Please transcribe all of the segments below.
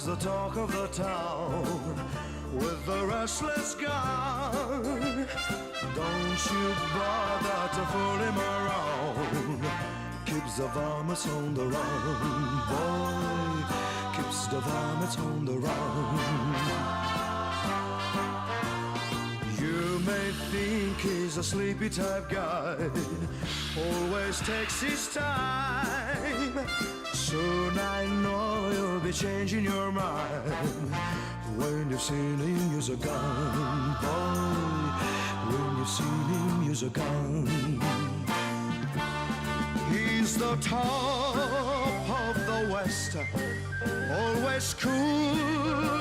who's the talk of the town with the restless guy. Don't you bother to fool him around. Keeps the varmints on the run, boy. Keeps the varmints on the run. You may think he's a sleepy type guy, always takes his time. Soon I know you'll be changing your mind when you've seen him use a gun, boy. When you've seen him use a gun. He's the top of the West, always cool,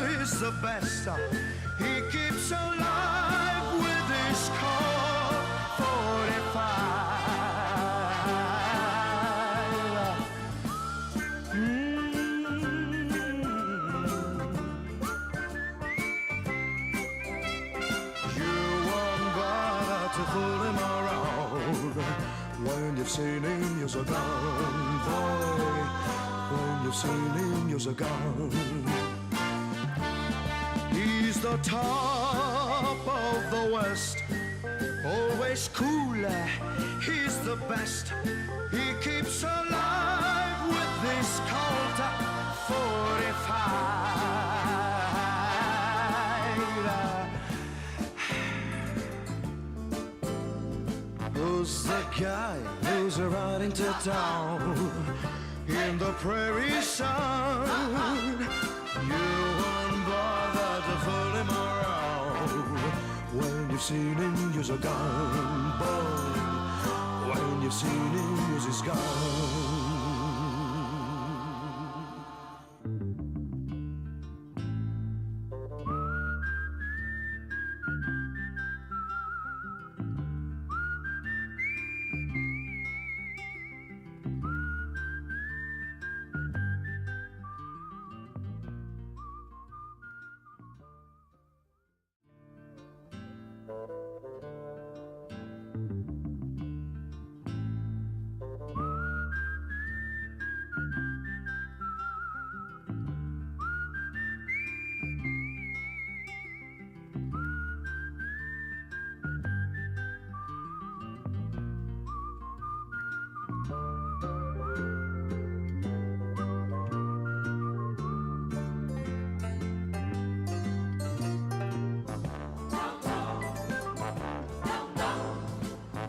he's the best. He keeps alive with his Colt 45. You won't bother to fool him around when you've seen him use a gun, boy. When you've seen him use a gun. He's the top of the West, always cooler, he's the best. He keeps alive with this Colt 45. Who's the guy who's riding to town in the prairie sun? You won't bother to fool him around when you've seen him use a gun, boy. When you've seen him use his gun.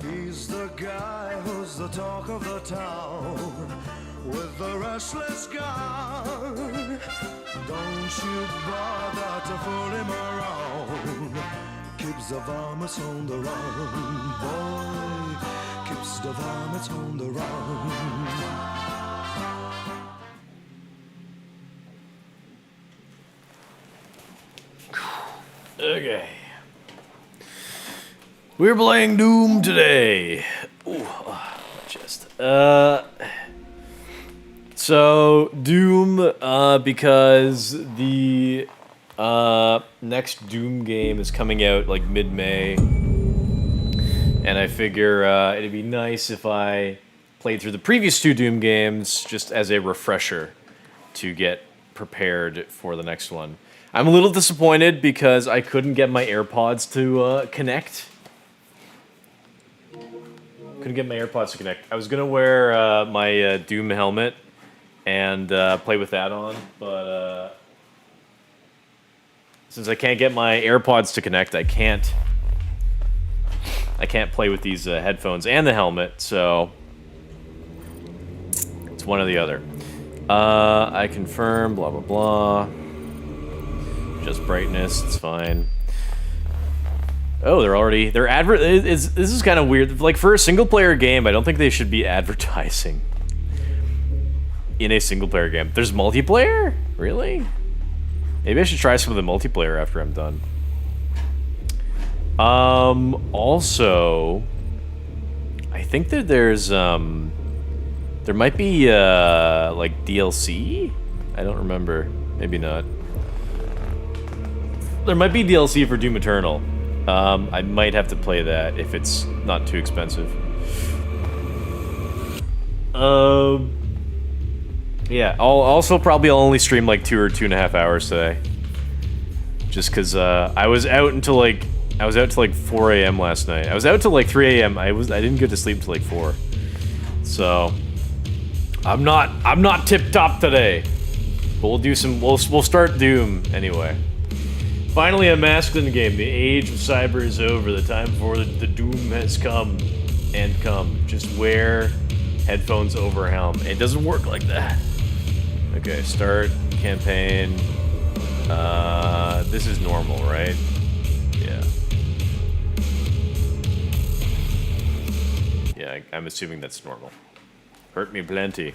He's the guy who's the talk of the town with the restless gun. Don't you bother to fool him around. Keeps the varmints on the run, boy. Keeps the varmints on the run. Okay. We're playing Doom today. Ooh, chest. So Doom, because the next Doom game is coming out like mid-May, and I figure it'd be nice if I played through the previous two Doom games just as a refresher to get prepared for the next one. I'm a little disappointed because I couldn't get my AirPods to connect. Couldn't get my AirPods to connect. I was gonna wear my Doom helmet and play with that on, but since I can't get my AirPods to connect, I can't play with these headphones and the helmet. So it's one or the other. I confirm. Blah blah blah. Just brightness. It's fine. Oh, this is kind of weird. Like, for a single-player game, I don't think they should be advertising in a single-player game. There's multiplayer? Really? Maybe I should try some of the multiplayer after I'm done. Also, I think that there's, there might be, like, DLC? I don't remember. Maybe not. There might be DLC for Doom Eternal. I might have to play that if it's not too expensive. Yeah, I'll only stream like 2 or 2.5 hours today. Just because I was out till like 4 a.m. last night. I was out till like 3 a.m. I didn't get to sleep till like 4. So I'm not tip top today. But we'll start Doom anyway. Finally, a masculine game. The age of cyber is over. The time for the Doom has come. Just wear headphones over helm. It doesn't work like that. Okay, start campaign. This is normal, right? Yeah. Yeah, I'm assuming that's normal. Hurt me plenty.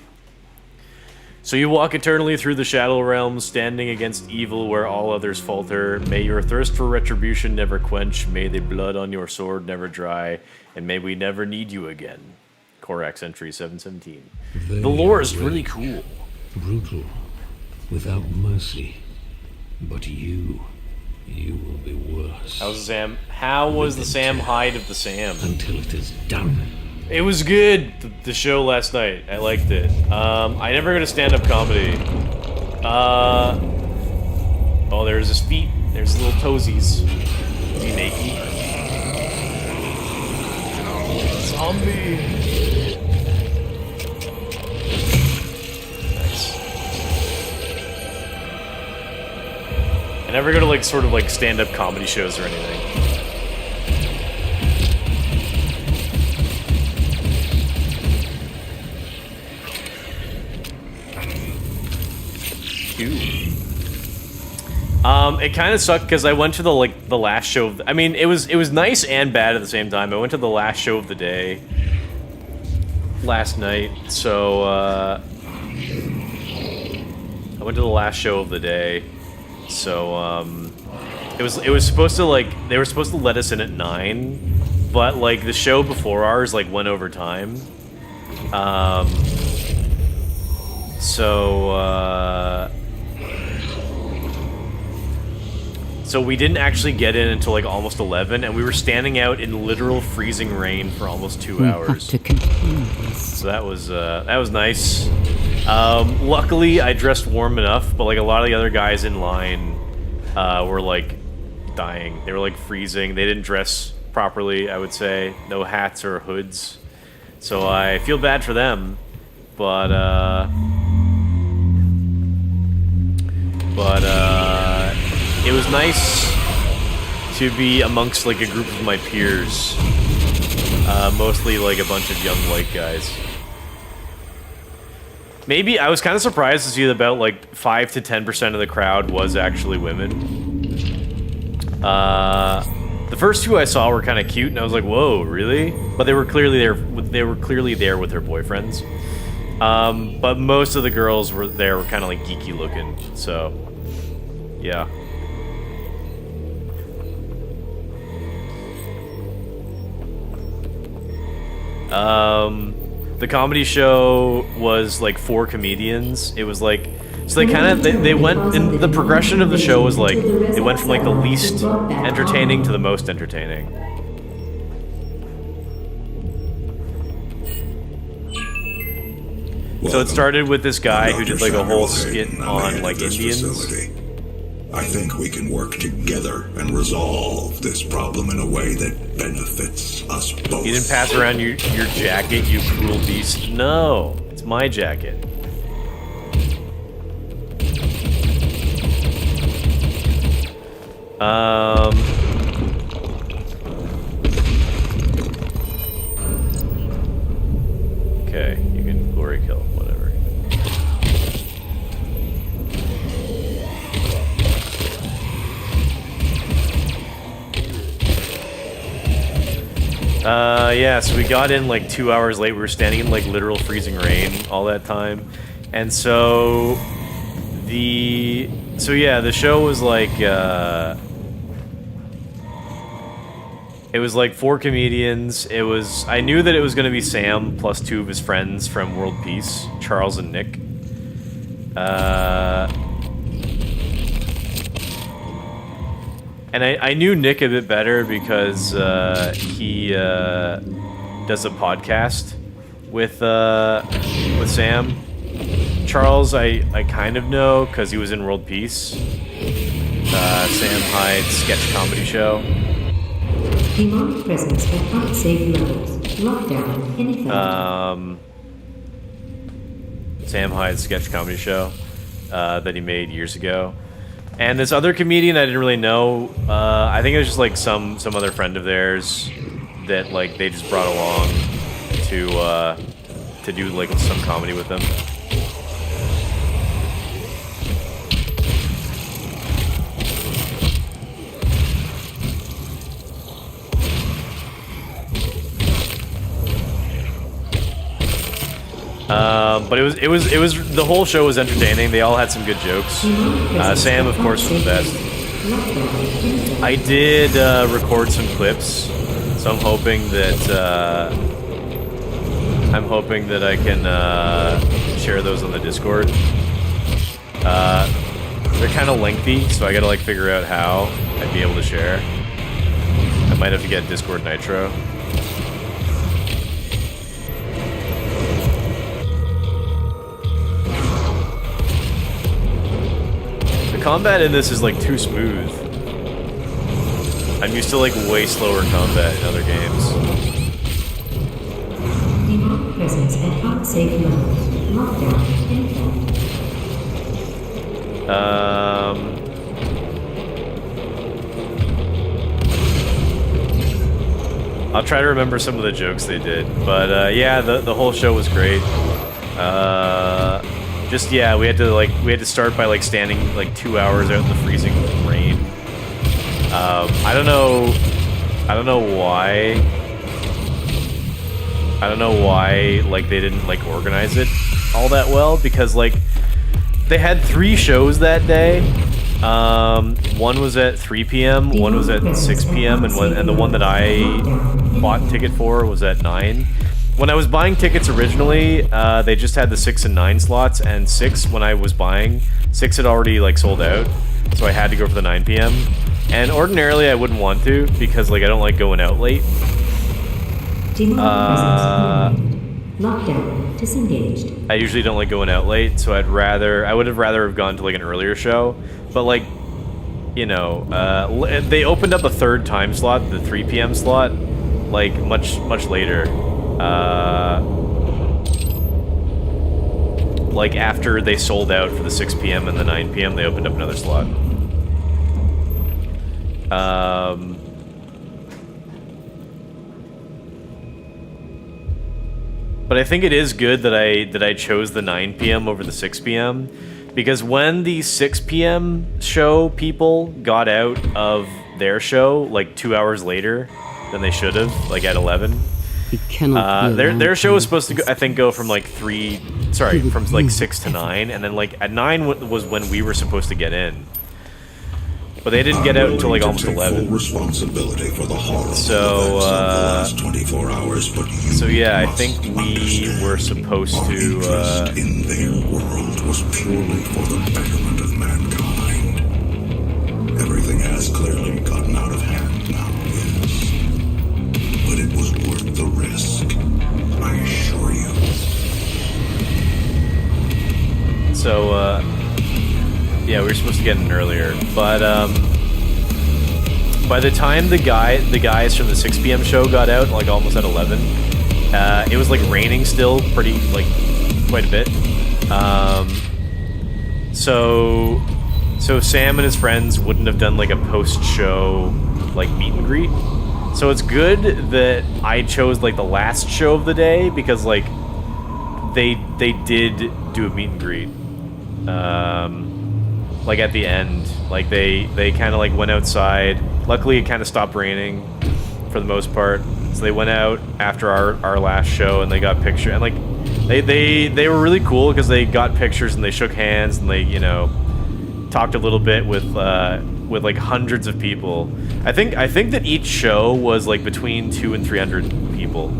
So you walk eternally through the Shadow Realms, standing against evil where all others falter. May your thirst for retribution never quench. May the blood on your sword never dry. And may we never need you again. Korax entry 717. The lore is really cool. Brutal, without mercy. But you will be worse. How's the Sam? How was the Sam Hyde of the Sam? Until it is done. It was good, the show last night. I liked it. I never go to stand-up comedy. Oh, there's his feet. There's his little toesies. Is he naked? Zombie. Nice. I never go to like sort of like stand-up comedy shows or anything. It kind of sucked because I went to the last show of I mean, it was nice and bad at the same time. I went to the last show of the day last night, so I went to the last show of the day. So it was supposed to they were supposed to let us in at 9, but like the show before ours like went over time. So we didn't actually get in until like almost 11, and we were standing out in literal freezing rain for almost 2 hours. To continue this. So that was nice. Luckily, I dressed warm enough, but like a lot of the other guys in line were like dying. They were like freezing. They didn't dress properly, I would say. No hats or hoods. So I feel bad for them, but it was nice to be amongst like a group of my peers, mostly like a bunch of young white guys. Maybe I was kind of surprised to see that about like 5 to 10% of the crowd was actually women. The first two I saw were kind of cute, and I was like, "Whoa, really?" But they were clearly there. They were clearly there with their boyfriends. But most of the girls were kind of like geeky looking. So, yeah. The comedy show was like 4 comedians. It was like, so they went, and the progression of the show was like, it went from like the least entertaining to the most entertaining. So it started with this guy who did like a whole skit on like Indians. I think we can work together and resolve this problem in a way that benefits us both. You didn't pass around your jacket, you cruel beast. No, it's my jacket. Okay, you can glory kill, whatever. Yeah, so we got in like 2 hours late. We were standing in like literal freezing rain all that time. And so the show was like it was like 4 comedians. I knew that it was going to be Sam plus 2 of his friends from World Peace, Charles and Nick. And I knew Nick a bit better because he does a podcast with Sam. Charles, I kind of know because he was in World Peace. Sam Hyde's sketch comedy show. Demonic presence at unsafe levels. Lockdown in effect. Sam Hyde's sketch comedy show that he made years ago. And this other comedian I didn't really know. I think it was just like some other friend of theirs that like they just brought along to do like some comedy with them. But it was the whole show was entertaining. They all had some good jokes. Sam, of course, was the best. I did record some clips, so I'm hoping that I can share those on the Discord. They're kind of lengthy, so I gotta like figure out how I'd be able to share. I might have to get Discord Nitro. The combat in this is like too smooth. I'm used to like way slower combat in other games. Demonic presence at unsafe levels. Lockdown in effect. I'll try to remember some of the jokes they did, but yeah, the whole show was great. Just yeah, we had to start by like standing like 2 hours out in the freezing rain. I don't know why like they didn't like organize it all that well, because like they had 3 shows that day. One was at 3 p.m., one was at 6 p.m., and the one that I bought ticket for was at 9. When I was buying tickets originally, they just had the 6 and 9 slots, and 6, when I was buying, 6 had already like sold out, so I had to go for the 9 p.m. And ordinarily I wouldn't want to, because like I don't like going out late. Lockdown disengaged. I usually don't like going out late, so I would have rather have gone to like an earlier show. But like, you know, they opened up a 3rd time slot, the 3 p.m. slot, like much later. Like after they sold out for the 6 p.m. and the 9 p.m., they opened up another slot. But I think it is good that I chose the 9 p.m. over the 6 p.m. because when the 6 p.m. show people got out of their show like 2 hours later than they should have, like at 11. Their show was supposed to go, I think, go from like from like 6 to 9, and then like at 9 was when we were supposed to get in. But they didn't get out until like almost 11. Full responsibility for the horror so, of the last 24 hours, but you so yeah, I think we were supposed to. Interest in their world was purely for the betterment of mankind. Everything has clearly gotten out of hand now, yes, but it was worth the risk. I assure you. So. Yeah, we were supposed to get in earlier, but by the time the guys from the 6 p.m. show got out, like almost at 11, it was like raining still, pretty like quite a bit. So Sam and his friends wouldn't have done like a post-show like meet and greet. So it's good that I chose like the last show of the day because like they did do a meet and greet. Like at the end, like they kind of like went outside. Luckily it kind of stopped raining for the most part, so they went out after our last show and they got pictures, and like they were really cool because they got pictures and they shook hands and they, you know, talked a little bit with like hundreds of people. I think that each show was like between 200 and 300 people.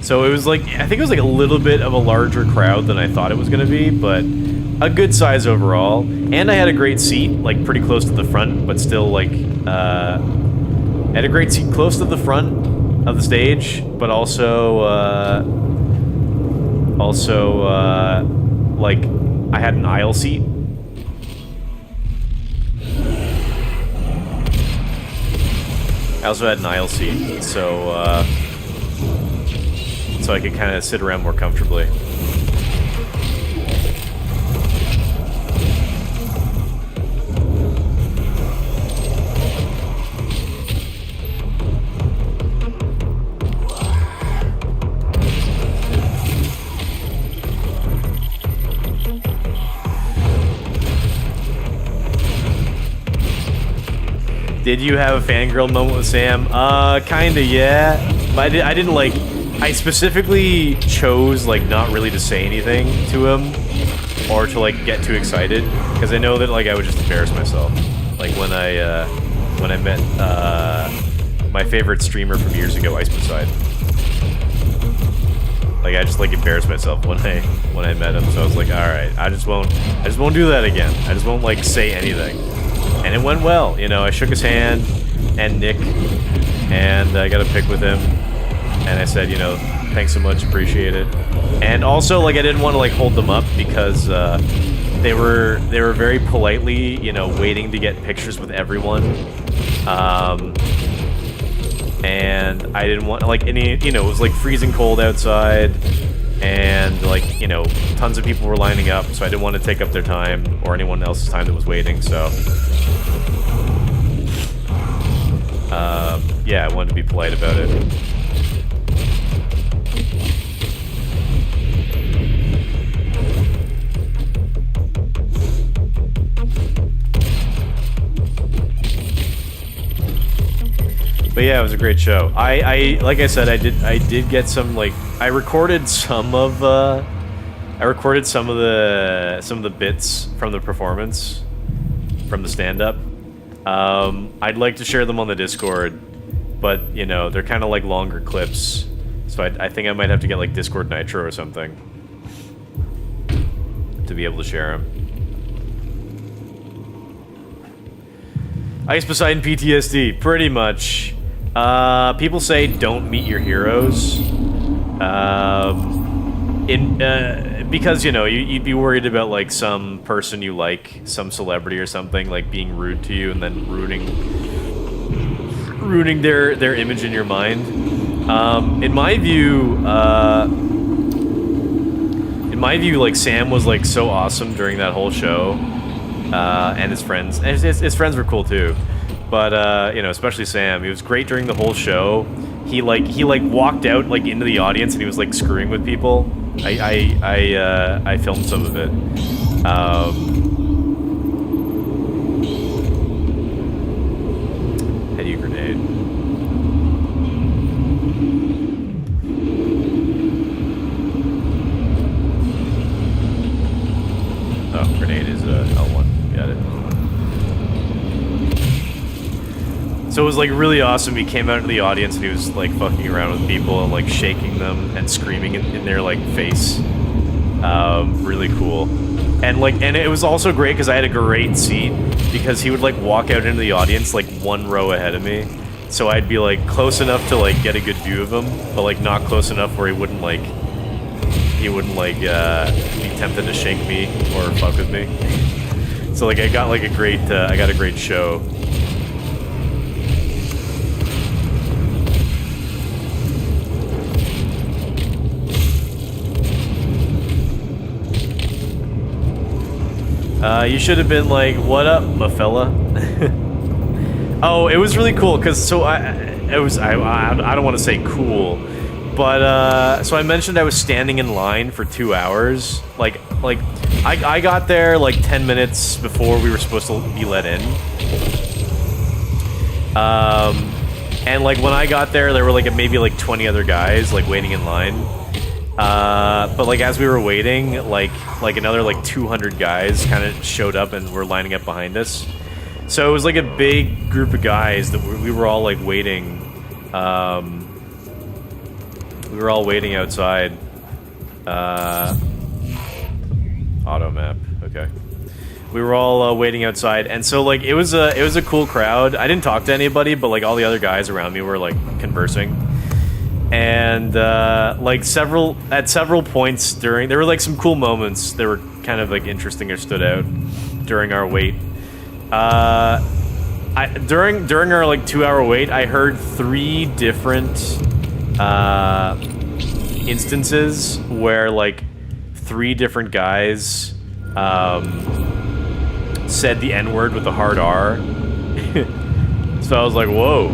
So it was like, I think it was like a little bit of a larger crowd than I thought it was going to be, but a good size overall. And I had a great seat, like pretty close to the front, but still like, I had a great seat close to the front of the stage, but also like I had an aisle seat. I also had an aisle seat, so I could kind of sit around more comfortably. Did you have a fangirl moment with Sam? Kinda, yeah. But I didn't like... I specifically chose, like, not really to say anything to him or to, like, get too excited. Because I know that, like, I would just embarrass myself. Like, when I met, my favorite streamer from years ago, Ice Beside. Like, I just, like, embarrassed myself when I met him. So I was like, alright, I just won't do that again. I just won't, like, say anything. And it went well, you know, I shook his hand, and Nick, and I got a pic with him, and I said, you know, thanks so much, appreciate it. And also, like, I didn't want to, like, hold them up, because they were very politely, you know, waiting to get pictures with everyone. And I didn't want, like, any, you know, it was, like, freezing cold outside, and, like, you know, tons of people were lining up, so I didn't want to take up their time, or anyone else's time that was waiting, so... yeah, I wanted to be polite about it. But yeah, it was a great show. I like I said, I did get some, like, I recorded some of the bits from the performance, from the stand-up. I'd like to share them on the Discord, but, you know, they're kind of like longer clips, so I think I might have to get, like, Discord Nitro or something to be able to share them. Ice Poseidon PTSD, pretty much. People say don't meet your heroes. Because, you know, you'd be worried about, like, some person you like, some celebrity or something, like, being rude to you and then ruining their image in your mind. In my view, like, Sam was, like, so awesome during that whole show, and his friends. And his friends were cool too, but you know, especially Sam. He was great during the whole show. He walked out, like, into the audience, and he was, like, screwing with people. I filmed some of it. Heady grenade. Oh, grenade is L1. Got it. So it was, like, really awesome. He came out into the audience and he was, like, fucking around with people and, like, shaking them and screaming in their, like, face. Really cool. And, like, and it was also great because I had a great seat, because he would, like, walk out into the audience, like, one row ahead of me. So I'd be, like, close enough to, like, get a good view of him, but, like, not close enough where he wouldn't, like, be tempted to shake me or fuck with me. So, like, I got, like, a great show. You should have been like, "What up, my fella?" Oh, it was really cool because I don't want to say cool, but so I mentioned I was standing in line for 2 hours. Like I got there like 10 minutes before we were supposed to be let in. And like when I got there, there were like maybe like 20 other guys like waiting in line. But like as we were waiting, like another like 200 guys kind of showed up and were lining up behind us. So it was like a big group of guys that we were all like waiting. We were all waiting outside. Auto map. Okay. We were all waiting outside, and so like it was a cool crowd. I didn't talk to anybody, but like all the other guys around me were like conversing. And like at several points during, there were like some cool moments that were kind of like interesting or stood out during our wait. During our like 2-hour wait, I heard 3 different instances where like 3 different guys said the N-word with a hard R. So I was like, whoa.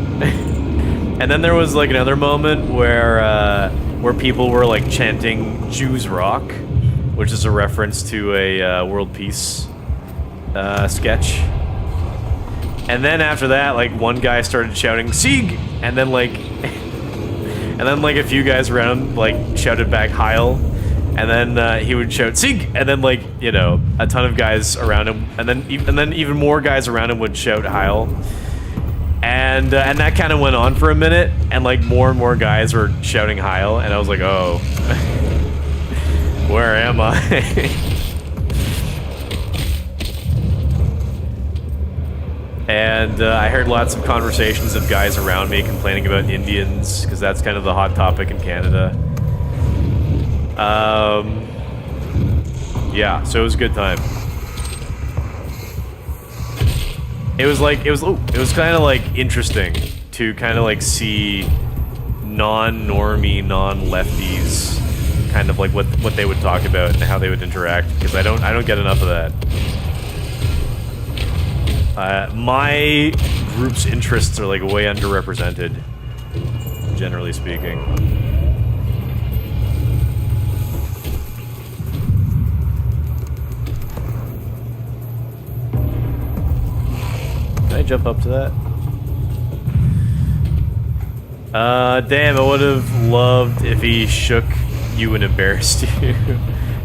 And then there was like another moment where people were like chanting Jews Rock, which is a reference to a World Peace sketch. And then after that, like one guy started shouting Sieg, and then like a few guys around him like shouted back Heil, and then he would shout Sieg, and then like, you know, a ton of guys around him, and then even more guys around him would shout Heil. And that kind of went on for a minute, and like more and more guys were shouting Heil, and I was like, oh, where am I? And I heard lots of conversations of guys around me complaining about Indians, because that's kind of the hot topic in Canada. Yeah, so it was a good time. It was kind of like interesting to kind of like see non-normie, non-lefties kind of like what they would talk about and how they would interact, because I don't get enough of that. My group's interests are like way underrepresented, generally speaking. Can I jump up to that? Damn, I would have loved if he shook you and embarrassed you.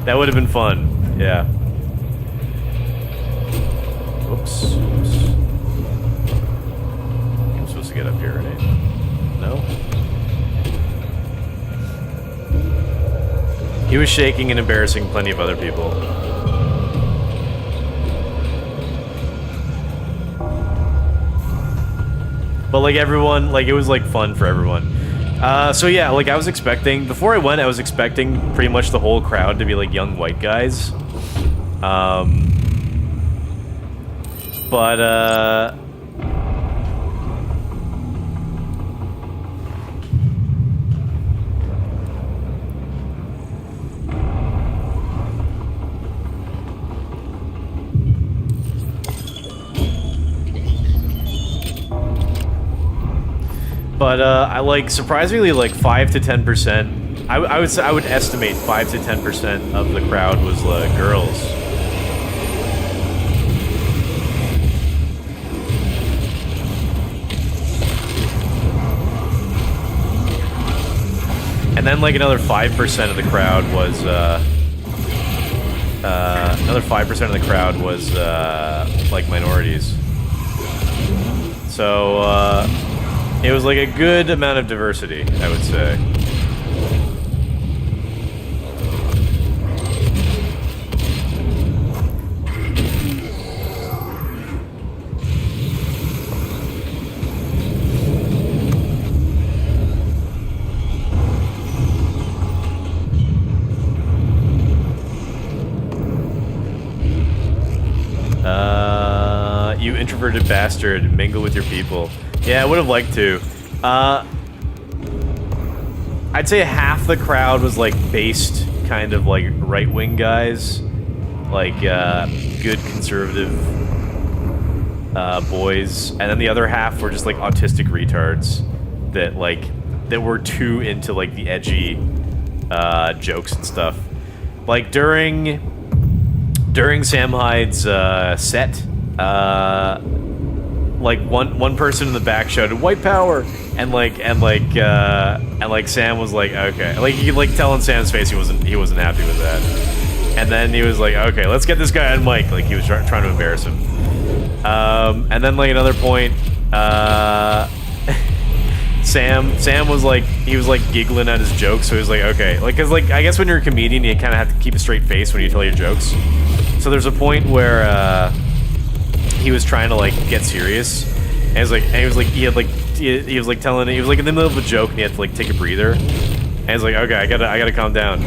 That would have been fun, yeah. Oops. I'm supposed to get up here, right? No? He was shaking and embarrassing plenty of other people. But like everyone, like it was like fun for everyone. So yeah, like I was expecting, before I went, I was expecting pretty much the whole crowd to be like young white guys. But, I like surprisingly like 5 to 10%. I would estimate 5 to 10% of the crowd was girls. And then like another 5% of the crowd was like minorities. So it was like a good amount of diversity, I would say. You introverted bastard, mingle with your people. Yeah, I would have liked to. I'd say half the crowd was like based kind of like right-wing guys, like good conservative boys, and then the other half were just like autistic retards that were too into like the edgy jokes and stuff. Like during Sam Hyde's set, like one person in the back shouted "White Power," and Sam was like, okay, like you could like tell on Sam's face he wasn't happy with that, and then he was like, okay, let's get this guy on mic, like he was trying to embarrass him, and then like another point, Sam was like, he was like giggling at his jokes, so he was like, okay, like because like I guess when you're a comedian you kind of have to keep a straight face when you tell your jokes, so there's a point where he was trying to like get serious, and he was like he had like he was like telling, he was like in the middle of a joke and he had to like take a breather, and he's like, okay, I gotta calm down,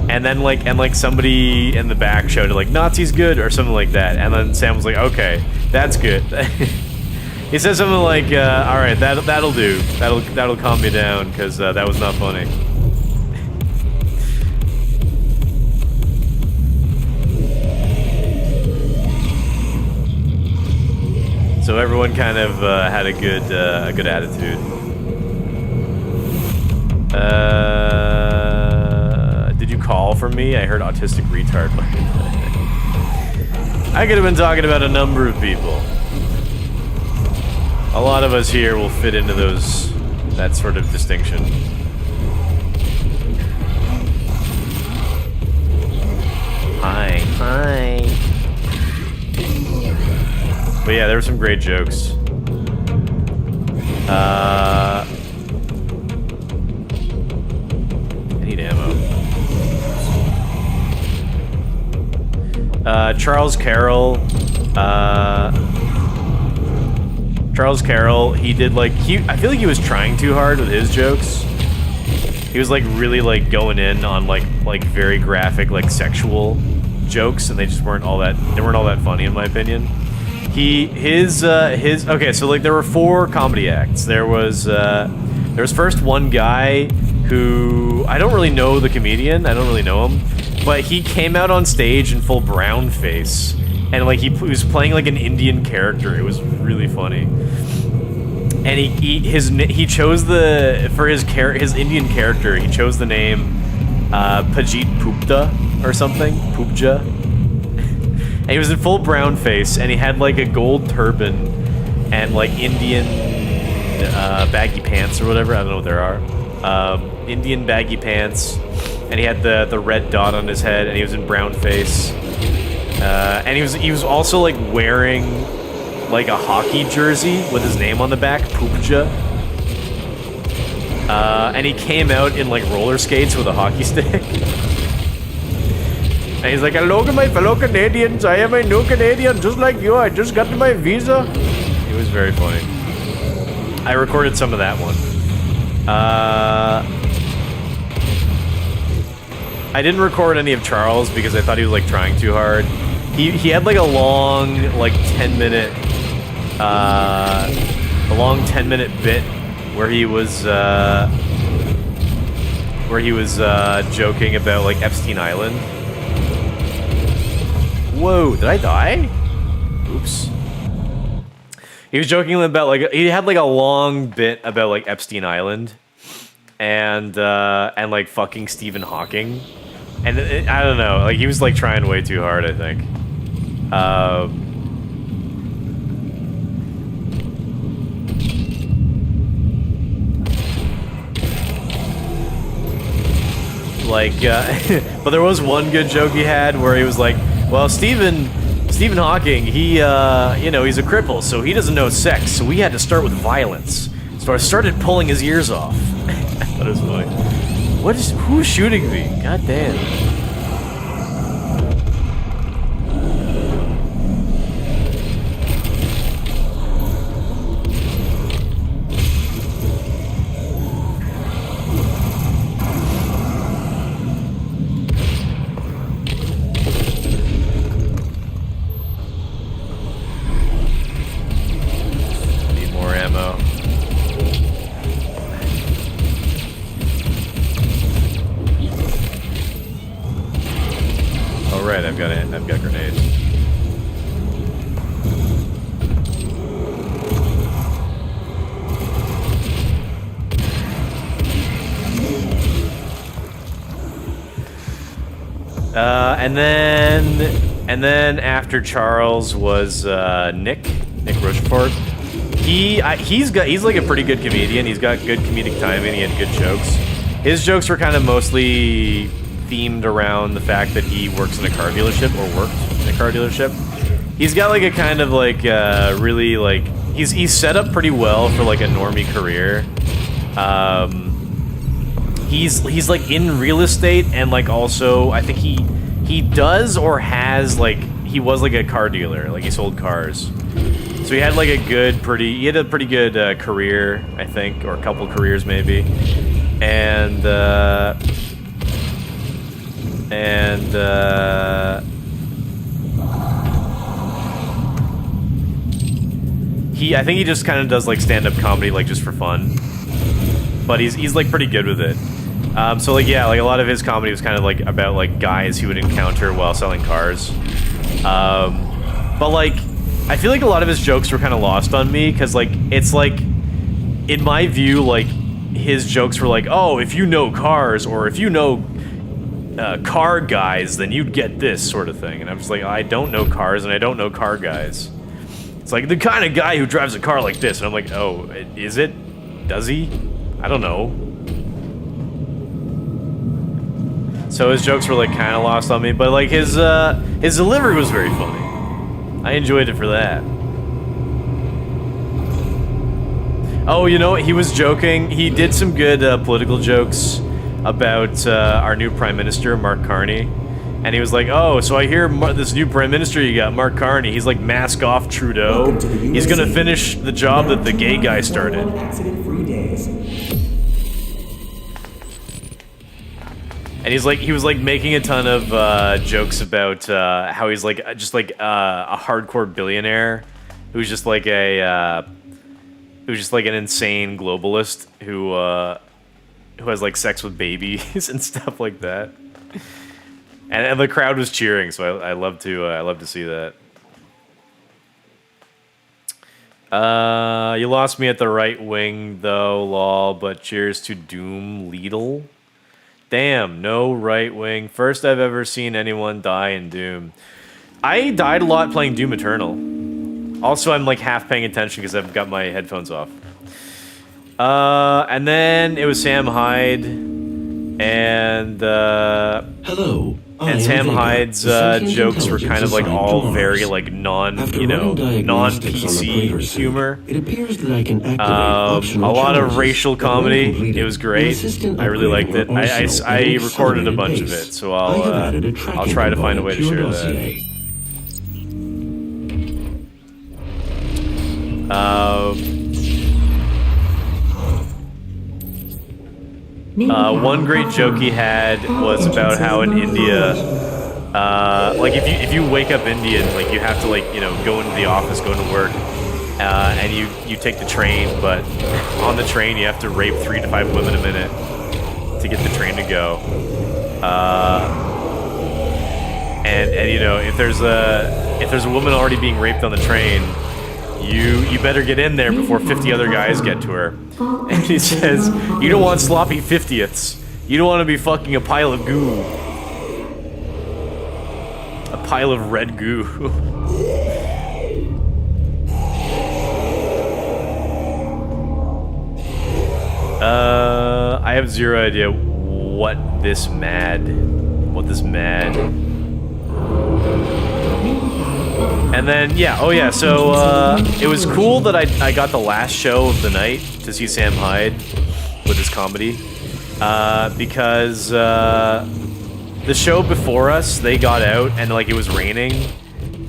and then like somebody in the back shouted like Nazi's good or something like that, and then Sam was like, okay, that's good. He said something like, all right, that'll do, that'll calm me down, because that was not funny. So everyone kind of had a good attitude. Did you call for me? I heard autistic retard. I could have been talking about a number of people. A lot of us here will fit into that sort of distinction. Hi. But yeah, there were some great jokes. I need ammo. Charles Carroll, he did like, I feel like he was trying too hard with his jokes. He was like really like going in on like very graphic like sexual jokes, and they weren't all that funny in my opinion. Okay, so like there were 4 comedy acts. There was first one guy who, I don't really know the comedian, I don't really know him, but he came out on stage in full brown face, and like he was playing like an Indian character. It was really funny. And he chose for his Indian character, he chose the name Pajit Pupta or something, Pupja. And he was in full brown face, and he had like a gold turban and like Indian baggy pants or whatever. I don't know what there are. Indian baggy pants, and he had the red dot on his head, and he was in brown face. And he was also like wearing like a hockey jersey with his name on the back, Pupja. And he came out in like roller skates with a hockey stick. And he's like, hello to my fellow Canadians, I am a new Canadian just like you, I just got my visa. It was very funny. I recorded some of that one. I didn't record any of Charles because I thought he was like trying too hard. He had like a long like 10-minute bit where he was joking about like Epstein Island. Whoa, did I die? Oops. He was joking about like, he had like a long bit about like Epstein Island and like fucking Stephen Hawking. And I don't know, like he was like trying way too hard, I think. But there was one good joke he had where he was like, well, Stephen Hawking, he, he's a cripple, so he doesn't know sex, so we had to start with violence. So I started pulling his ears off. That was funny. Who's shooting me? God damn. I've got grenades. And then after Charles was Nick Rochefort. He's like a pretty good comedian. He's got good comedic timing. He had good jokes. His jokes were kind of mostly themed around the fact that he works in a car dealership, or worked in a car dealership. He's got like a kind of like really like he's set up pretty well for like a normie career. He's like in real estate, and like also I think he does or has like he was like a car dealer, like he sold cars. So So he had like a he had a pretty good career, I think, or a couple careers maybe, and I think he just kind of does like stand-up comedy, like just for fun, but he's like pretty good with it. So like yeah, like a lot of his comedy was kind of like about like guys he would encounter while selling cars. But like I feel like a lot of his jokes were kind of lost on me because like it's like in my view like his jokes were like, oh, if you know cars or if you know car guys, then you'd get this sort of thing. And I'm just like, I don't know cars and I don't know car guys. It's like the kind of guy who drives a car like this, and I'm like, oh, is it? Does he? I don't know. So his jokes were like kind of lost on me, but like his delivery was very funny. I enjoyed it for that. Oh, you know what? He was joking. He did some good political jokes about our new Prime Minister, Mark Carney. And he was like, oh, so I hear this new Prime Minister you got, Mark Carney, he's like mask off Trudeau. He's gonna finish the job that the gay guy started. And he was like making a ton of jokes about how he's like just like a hardcore billionaire who's just like an insane globalist who has like sex with babies and stuff like that. And the crowd was cheering, so I love to see that. You lost me at the right wing though, lol. But cheers to Doom Lidl. Damn, no right wing. First I've ever seen anyone die in Doom. I died a lot playing Doom Eternal. Also, I'm like half paying attention because I've got my headphones off. And then it was Sam Hyde, and Hello. and Sam Hyde's jokes were kind of like all very like non-PC humor. It appears that I can activate A lot of racial comedy. It was great. I really liked it. I recorded a bunch of it, so I'll try to find a way to share that. One great joke he had was about how in India, like if you wake up Indian, like you have to like go into the office, go to work, and you take the train, but on the train you have to rape 3 to 5 women a minute to get the train to go. And if there's a woman already being raped on the train, you better get in there before 50 other guys get to her. And he says, you don't want sloppy 50ths. You don't want to be fucking a pile of goo. A pile of red goo. I have zero idea what this mad. And then, yeah, so it was cool that I got the last show of the night to see Sam Hyde with his comedy, because the show before us, they got out and like it was raining,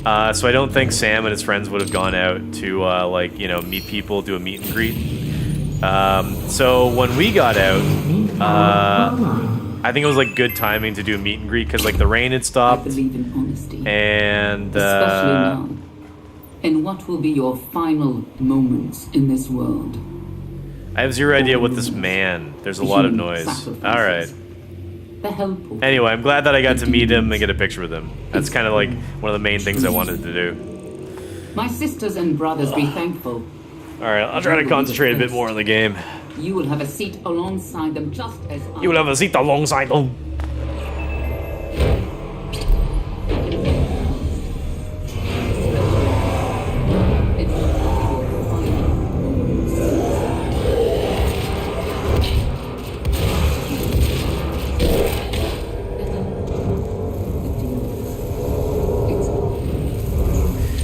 so I don't think Sam and his friends would have gone out to meet people, do a meet and greet. So when we got out, I think it was like good timing to do a meet and greet because like the rain had stopped. I believe in honesty, and especially now. And what will be your final moments in this world? I have zero idea what this man. There's a lot of noise. All right. Anyway, I'm glad that I got to meet him and get a picture with him. That's kind of like one of the main things I wanted to do. My sisters and brothers, be thankful. All right, I'll try to concentrate a bit more on the game. You will have a seat alongside them, just as I... You will have a seat alongside them.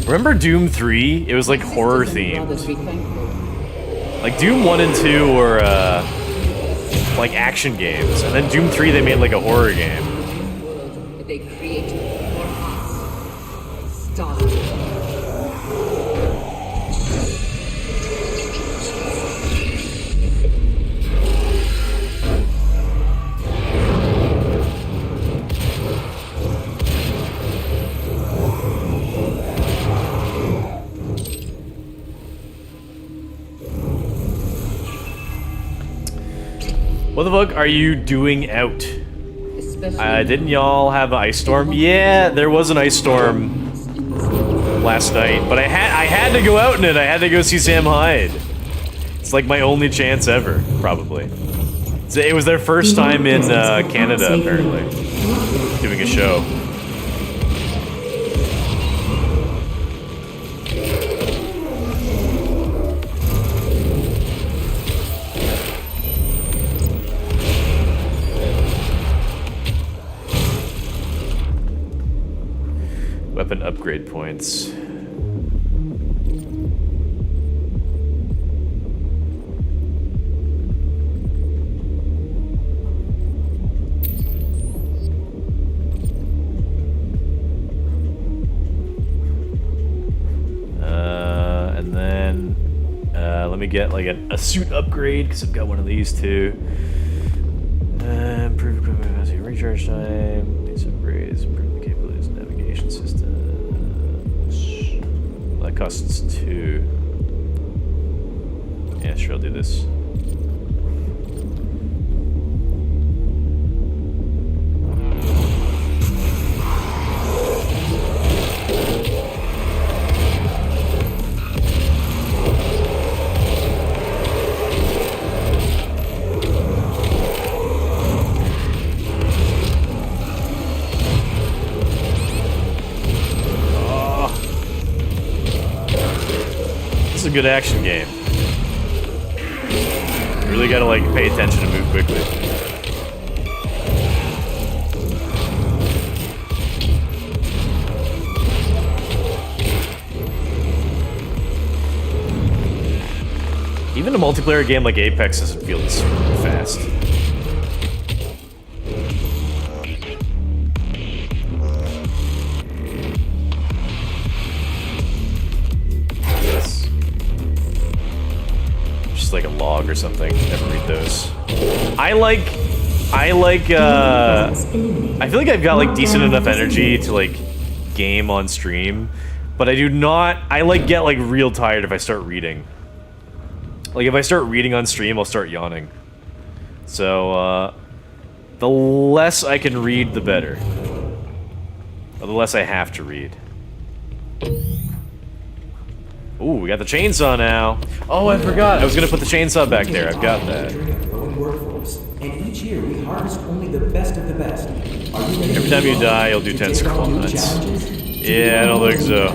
Remember Doom 3? It was like horror themed. Like Doom 1 and 2 were like action games, and then Doom 3 they made like a horror game. They created for us. Stop. What the fuck are you doing out? Especially Didn't y'all have an ice storm? Yeah, there was an ice storm last night, but I had to go out in it. I had to go see Sam Hyde. It's like my only chance ever, probably. It was their first time in Canada, apparently, doing a show. Weapon upgrade points. And then let me get like a suit upgrade because I've got one of these too. Improve equipment capacity, recharge time. These upgrades, improve the capabilities of navigation systems. Well, that costs 2. Yeah, sure, I'll do this. This is a good action game. You really gotta like pay attention and move quickly. Even a multiplayer game like Apex doesn't feel this fast. Like a log or something. Never read those. I feel like I've got like decent enough energy to like game on stream, but I do not. I like get like real tired if I start reading. Like if I start reading on stream, I'll start yawning. So the less I can read, the better. Or the less I have to read. Ooh, we got the chainsaw now. Oh, I forgot. I was gonna put the chainsaw back there. I've got that. And each year we harvest only the best of the best. Every time you die, you'll do 10 skull nuts. Yeah, I don't think so.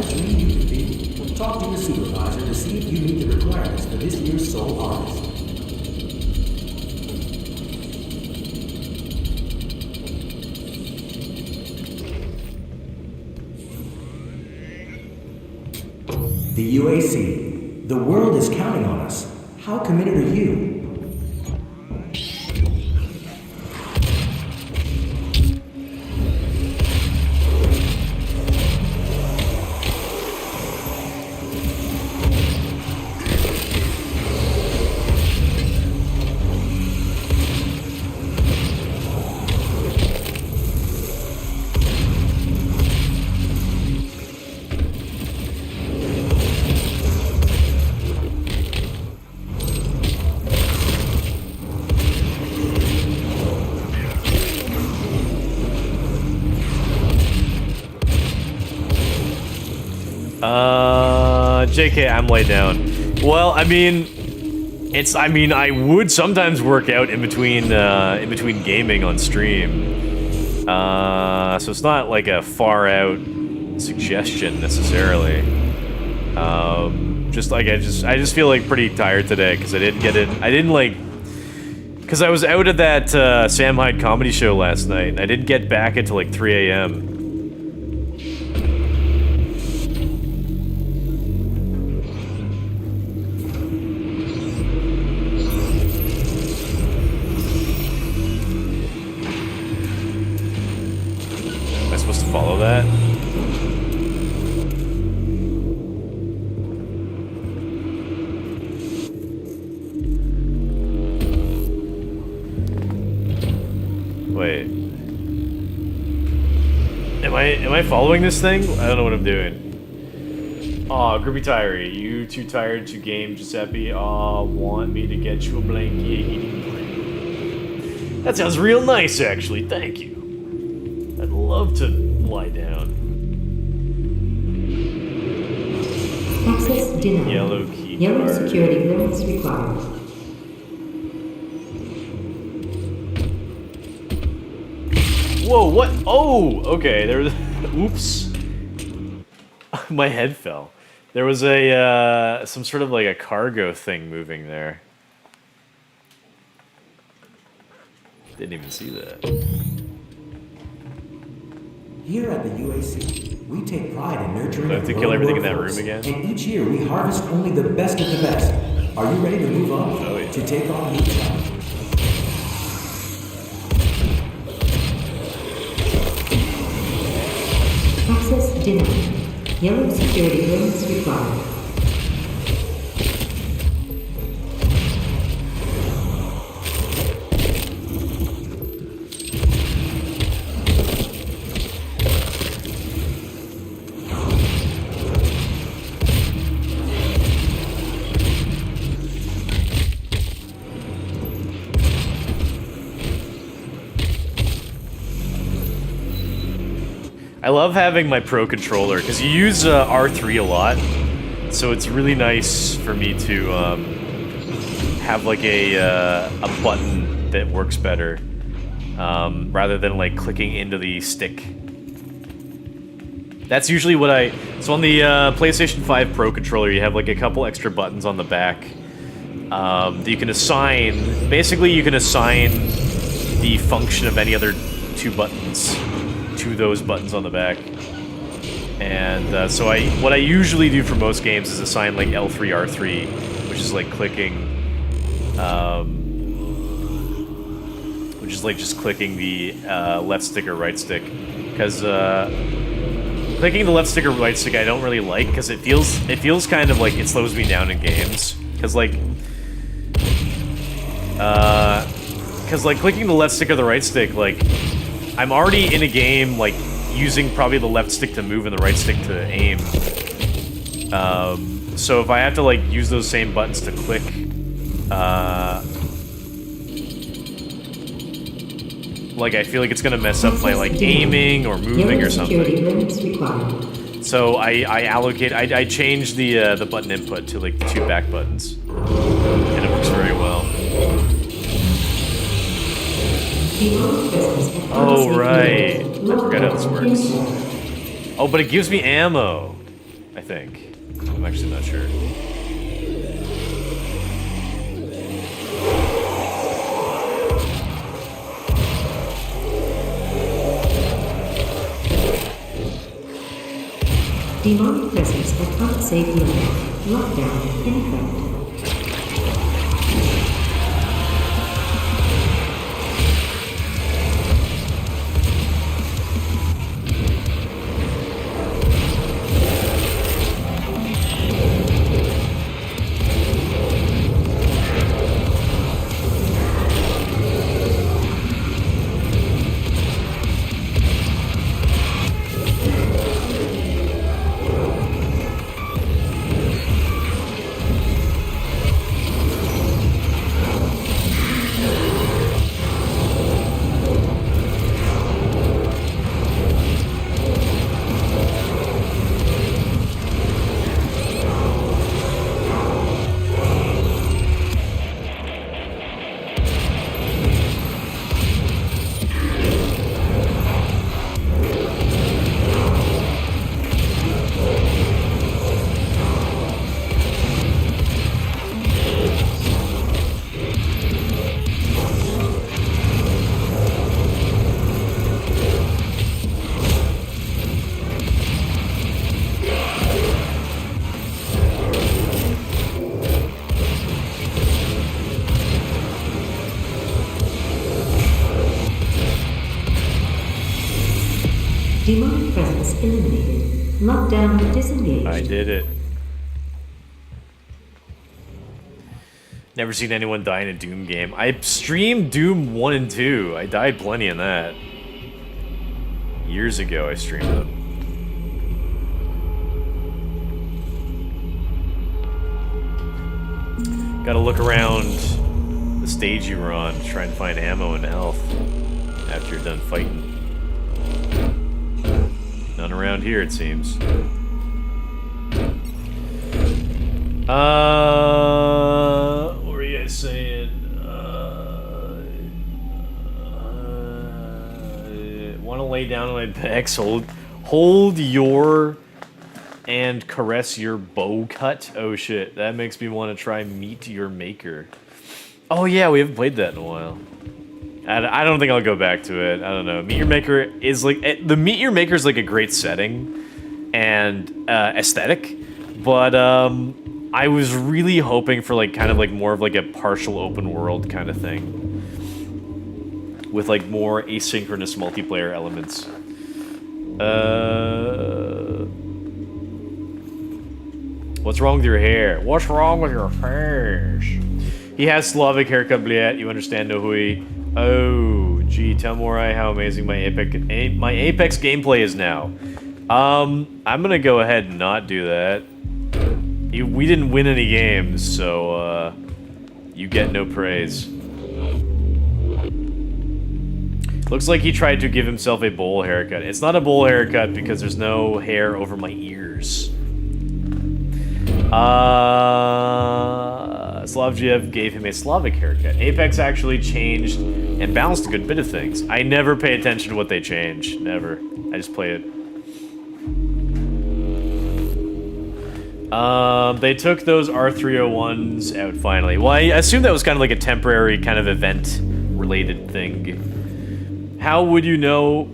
Talk to your supervisor to see if you meet the requirements for this year's soul harvest. The UAC. The world is counting on us. How committed are you? JK, I'm laid down. Well, I mean, I would sometimes work out in between gaming on stream. So it's not like a far out suggestion necessarily. Just like I just feel like pretty tired today because I because I was out at that Sam Hyde comedy show last night. I didn't get back until like 3 a.m. Follow that. Wait. Am I following this thing? I don't know what I'm doing. Aw, Groupie Tyree, you too tired to game, Giuseppe? Aw, want me to get you a blankie? That sounds real nice, actually. Thank you. I'd love to lie down. Access denied. Yellow key Yellow card. security clearance required. Whoa, what? Oh, okay. There was. Oops. My head fell. There was a some sort of like a cargo thing moving there. Didn't even see that. Here at the UAC, we take pride in nurturing Do I have to a kill growing everything in that workforce, room again? And each year we harvest only the best of the best. Are you ready to move on? Oh, yeah. To take on new challenges? Access denied. Yellow security clearance required. I love having my Pro controller because you use R3 a lot, so it's really nice for me to have like a button that works better rather than like clicking into the stick. That's usually what I. So on the PlayStation 5 Pro controller, you have like a couple extra buttons on the back that you can assign. Basically, you can assign the function of any other two buttons to those buttons on the back. And so what I usually do for most games is assign like L3, R3, which is like clicking, which is like just clicking the left stick or right stick. Because clicking the left stick or right stick I don't really like because it feels kind of like it slows me down in games. Because like clicking the left stick or the right stick, like I'm already in a game, like, using probably the left stick to move and the right stick to aim. So if I have to, like, use those same buttons to click, like, I feel like it's gonna mess up my, like, aiming or moving or something. So I change the button input to, like, the two back buttons. And it works very well. Oh, right. I forgot how this works. Oh, but it gives me ammo, I think. I'm actually not sure. Demonic presence at unsafe level. Lockdown in effect. Demonic presence eliminated. Lockdown disengaged. I did it. Never seen anyone die in a Doom game. I streamed Doom 1 and 2. I died plenty in that. Years ago I streamed them. Gotta look around the stage you were on to try and find ammo and health after you're done fighting. None around here, it seems. What were you guys saying? Want to lay down on my pecs? Hold your and caress your bow cut. Oh shit, that makes me want to try Meet Your Maker. Oh yeah, we haven't played that in a while. I don't think I'll go back to it. I don't know. Meet Your Maker is like the Meet Your Maker is like a great setting and aesthetic, but I was really hoping for like kind of like more of like a partial open world kind of thing with like more asynchronous multiplayer elements. What's wrong with your hair? What's wrong with your face? He has Slavic haircut, Bliet. You understand, no hui. Oh, gee, tell Morai how amazing my Apex gameplay is now. I'm gonna go ahead and not do that. We didn't win any games, so you get no praise. Looks like he tried to give himself a bowl haircut. It's not a bowl haircut because there's no hair over my ears. Slavgiev gave him a Slavic haircut. Apex actually changed and balanced a good bit of things. I never pay attention to what they change. Never. I just play it. They took those R301s out finally. Well, I assume that was kind of like a temporary kind of event-related thing. How would you know,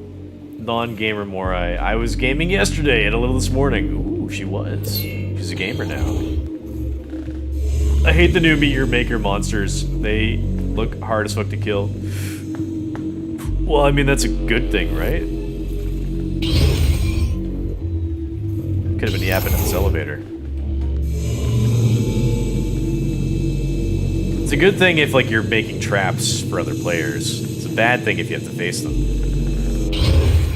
non-gamer Morai? I was gaming yesterday and a little this morning. Ooh, she was. She's a gamer now. I hate the new Meet Your Maker monsters. They look hard as fuck to kill. Well, I mean, that's a good thing, right? Could have been yapping in this elevator. It's a good thing if, like, you're making traps for other players. It's a bad thing if you have to face them.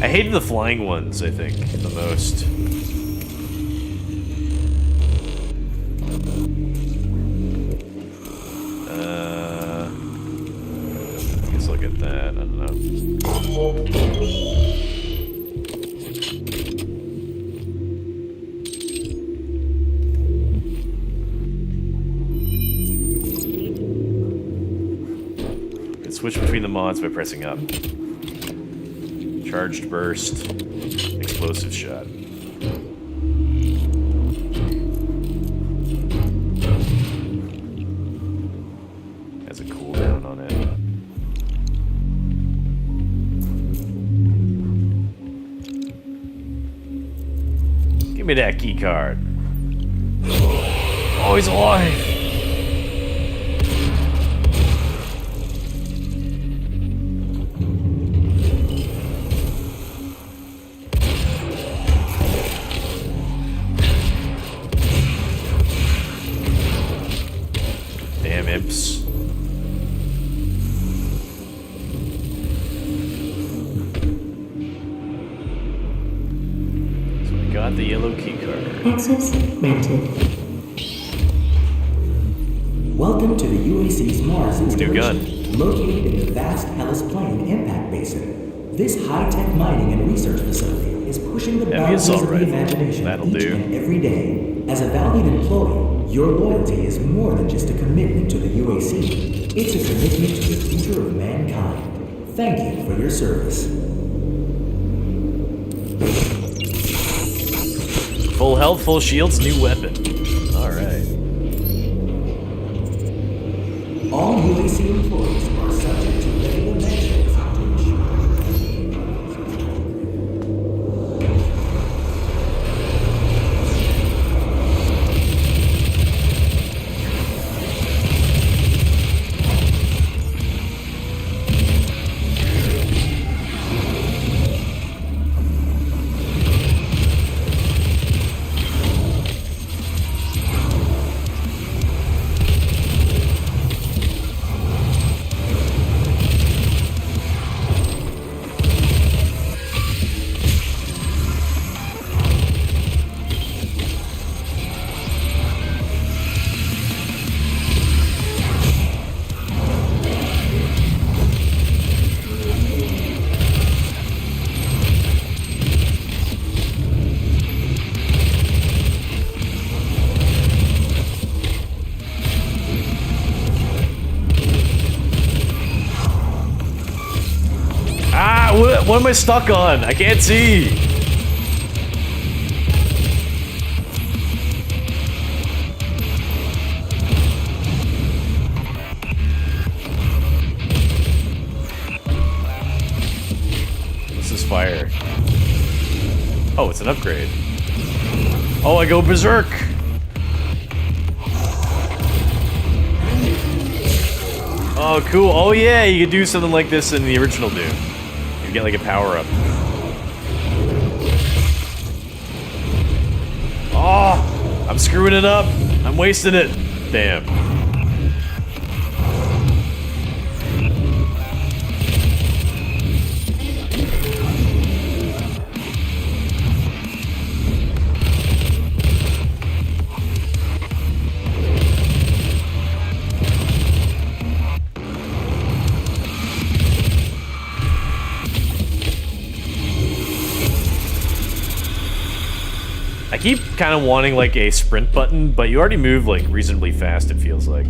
I hated the flying ones, I think, the most. Let's look at that. I don't know. Switch between the mods by pressing up. Charged burst. Explosive shot. Has a cooldown on it. Give me that key card. Oh, he's alive! Damn imps. So we got the yellow key card. Access granted. Welcome to the UAC's Mars New installation, gun. located in the vast Hellas Plain Impact Basin. This high-tech mining and research facility is pushing the Heavy boundaries assault of the rifle. imagination That'll each do. and every day. As a valued employee, your loyalty is more than just a commitment to the UAC. It's a commitment to the future of mankind. Thank you for your service. Full health, full shields, new weapon. Alright. All UAC employees are subject to regular measures to ensure. What am I stuck on? I can't see. What's this fire? Oh, it's an upgrade. Oh, I go berserk. Oh, cool. Oh, yeah, you could do something like this in the original Doom. You get like a power-up. Oh, I'm screwing it up. I'm wasting it. Damn. I keep kind of wanting like a sprint button, but you already move like reasonably fast, it feels like.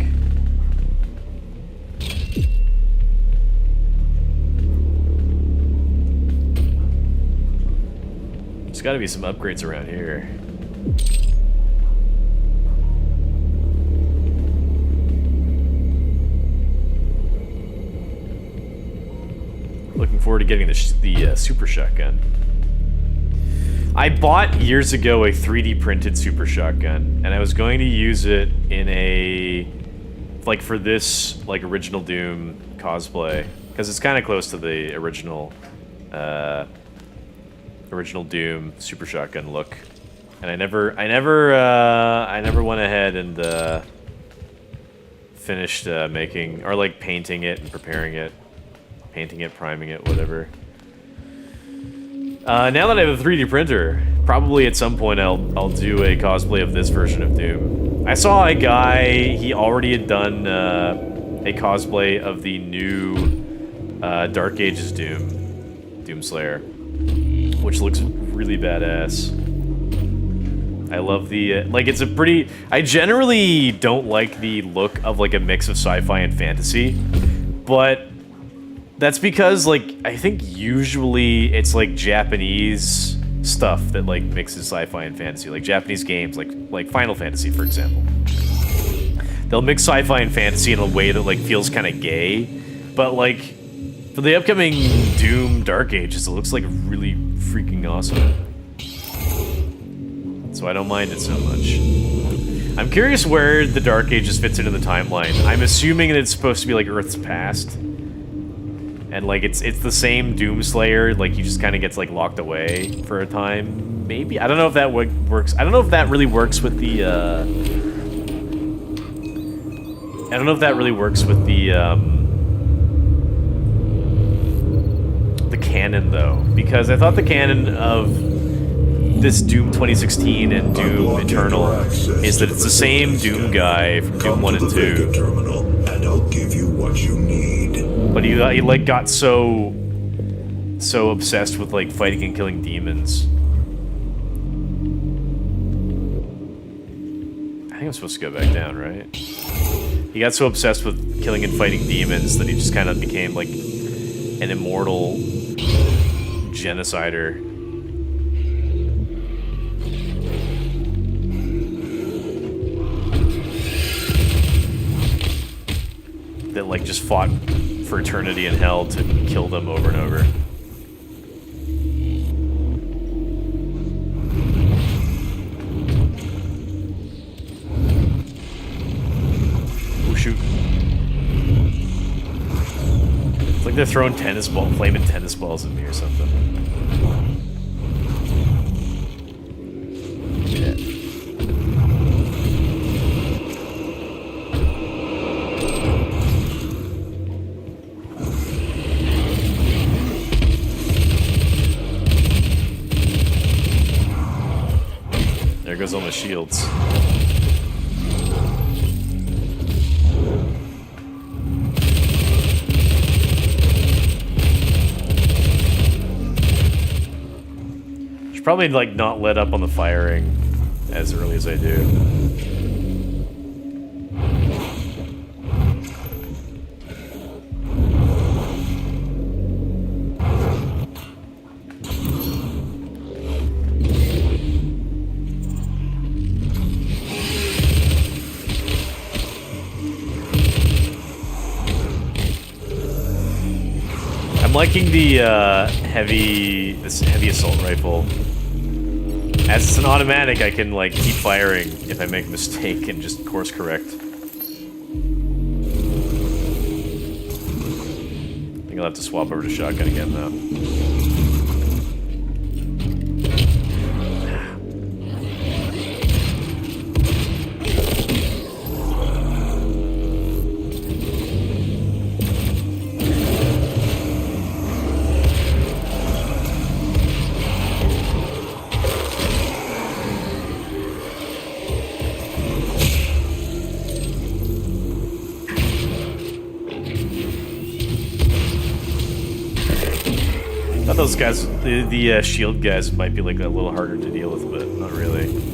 There's gotta be some upgrades around here. Looking forward to getting the super shotgun. I bought years ago a 3D printed super shotgun, and I was going to use it in a, like for this like original Doom cosplay, because it's kind of close to the original Doom super shotgun look. And I never went ahead and finished making or like painting it and preparing it, priming it, whatever. Now that I have a 3D printer, probably at some point I'll do a cosplay of this version of Doom. I saw a guy, he already had done a cosplay of the new Dark Ages Doomslayer, which looks really badass. I love the, like it's a pretty, I generally don't like the look of like a mix of sci-fi and fantasy, but that's because, like, I think usually it's, like, Japanese stuff that, like, mixes sci-fi and fantasy. Like, Japanese games, like Final Fantasy, for example. They'll mix sci-fi and fantasy in a way that, like, feels kind of gay. But, like, for the upcoming Doom Dark Ages, it looks, like, really freaking awesome. So I don't mind it so much. I'm curious where the Dark Ages fits into the timeline. I'm assuming that it's supposed to be, like, Earth's past. And, like, it's the same Doomslayer, like, he just kind of gets, like, locked away for a time. Maybe? I don't know if that works. I don't know if that really works with the, I don't know if that really works with the canon, though. Because I thought the canon of this Doom 2016 and Doom Eternal is that it's the same Doom guy from Doom 1 and 2. Terminal, and I'll give you what you need. But he like got so obsessed with like fighting and killing demons. I think I'm supposed to go back down, right? He got so obsessed with killing and fighting demons that he just kind of became like an immortal genocider. That like just fought for eternity in hell to kill them over and over. Oh shoot. It's like they're throwing flaming tennis balls at me or something. Yeah. There goes all my shields. Should probably like not let up on the firing as early as I do. liking the heavy assault rifle. As it's an automatic, I can like keep firing if I make a mistake and just course correct. I think I'll have to swap over to shotgun again though. Those guys, the shield guys, might be like a little harder to deal with, but not really.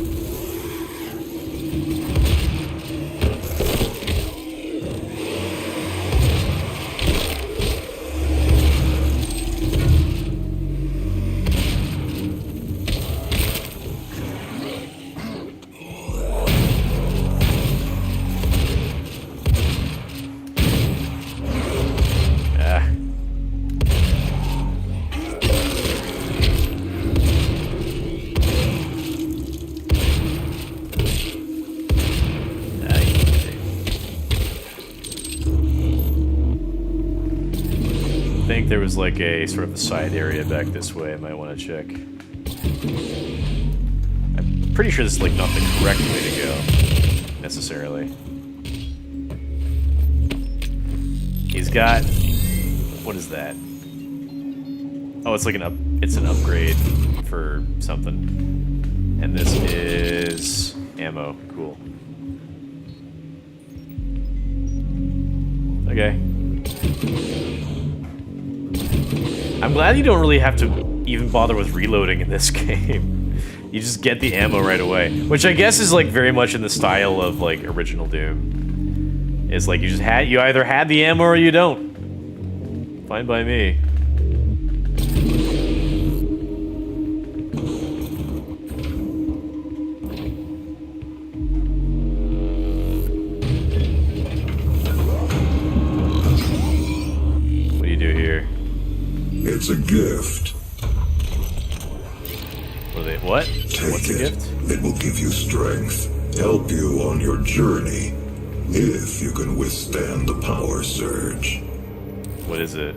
There was like a sort of a side area back this way I might want to check. I'm pretty sure this is like not the correct way to go, necessarily. He's got... what is that? Oh, it's like an upgrade for something. And this is ammo. Cool. Okay. I'm glad you don't really have to even bother with reloading in this game. You just get the ammo right away, which I guess is like very much in the style of like original Doom. It's like you either had the ammo or you don't. Fine by me. What do you do here? It's a gift. What? Take What's a it. gift? It will give you strength, help you on your journey, if you can withstand the power surge. What is it?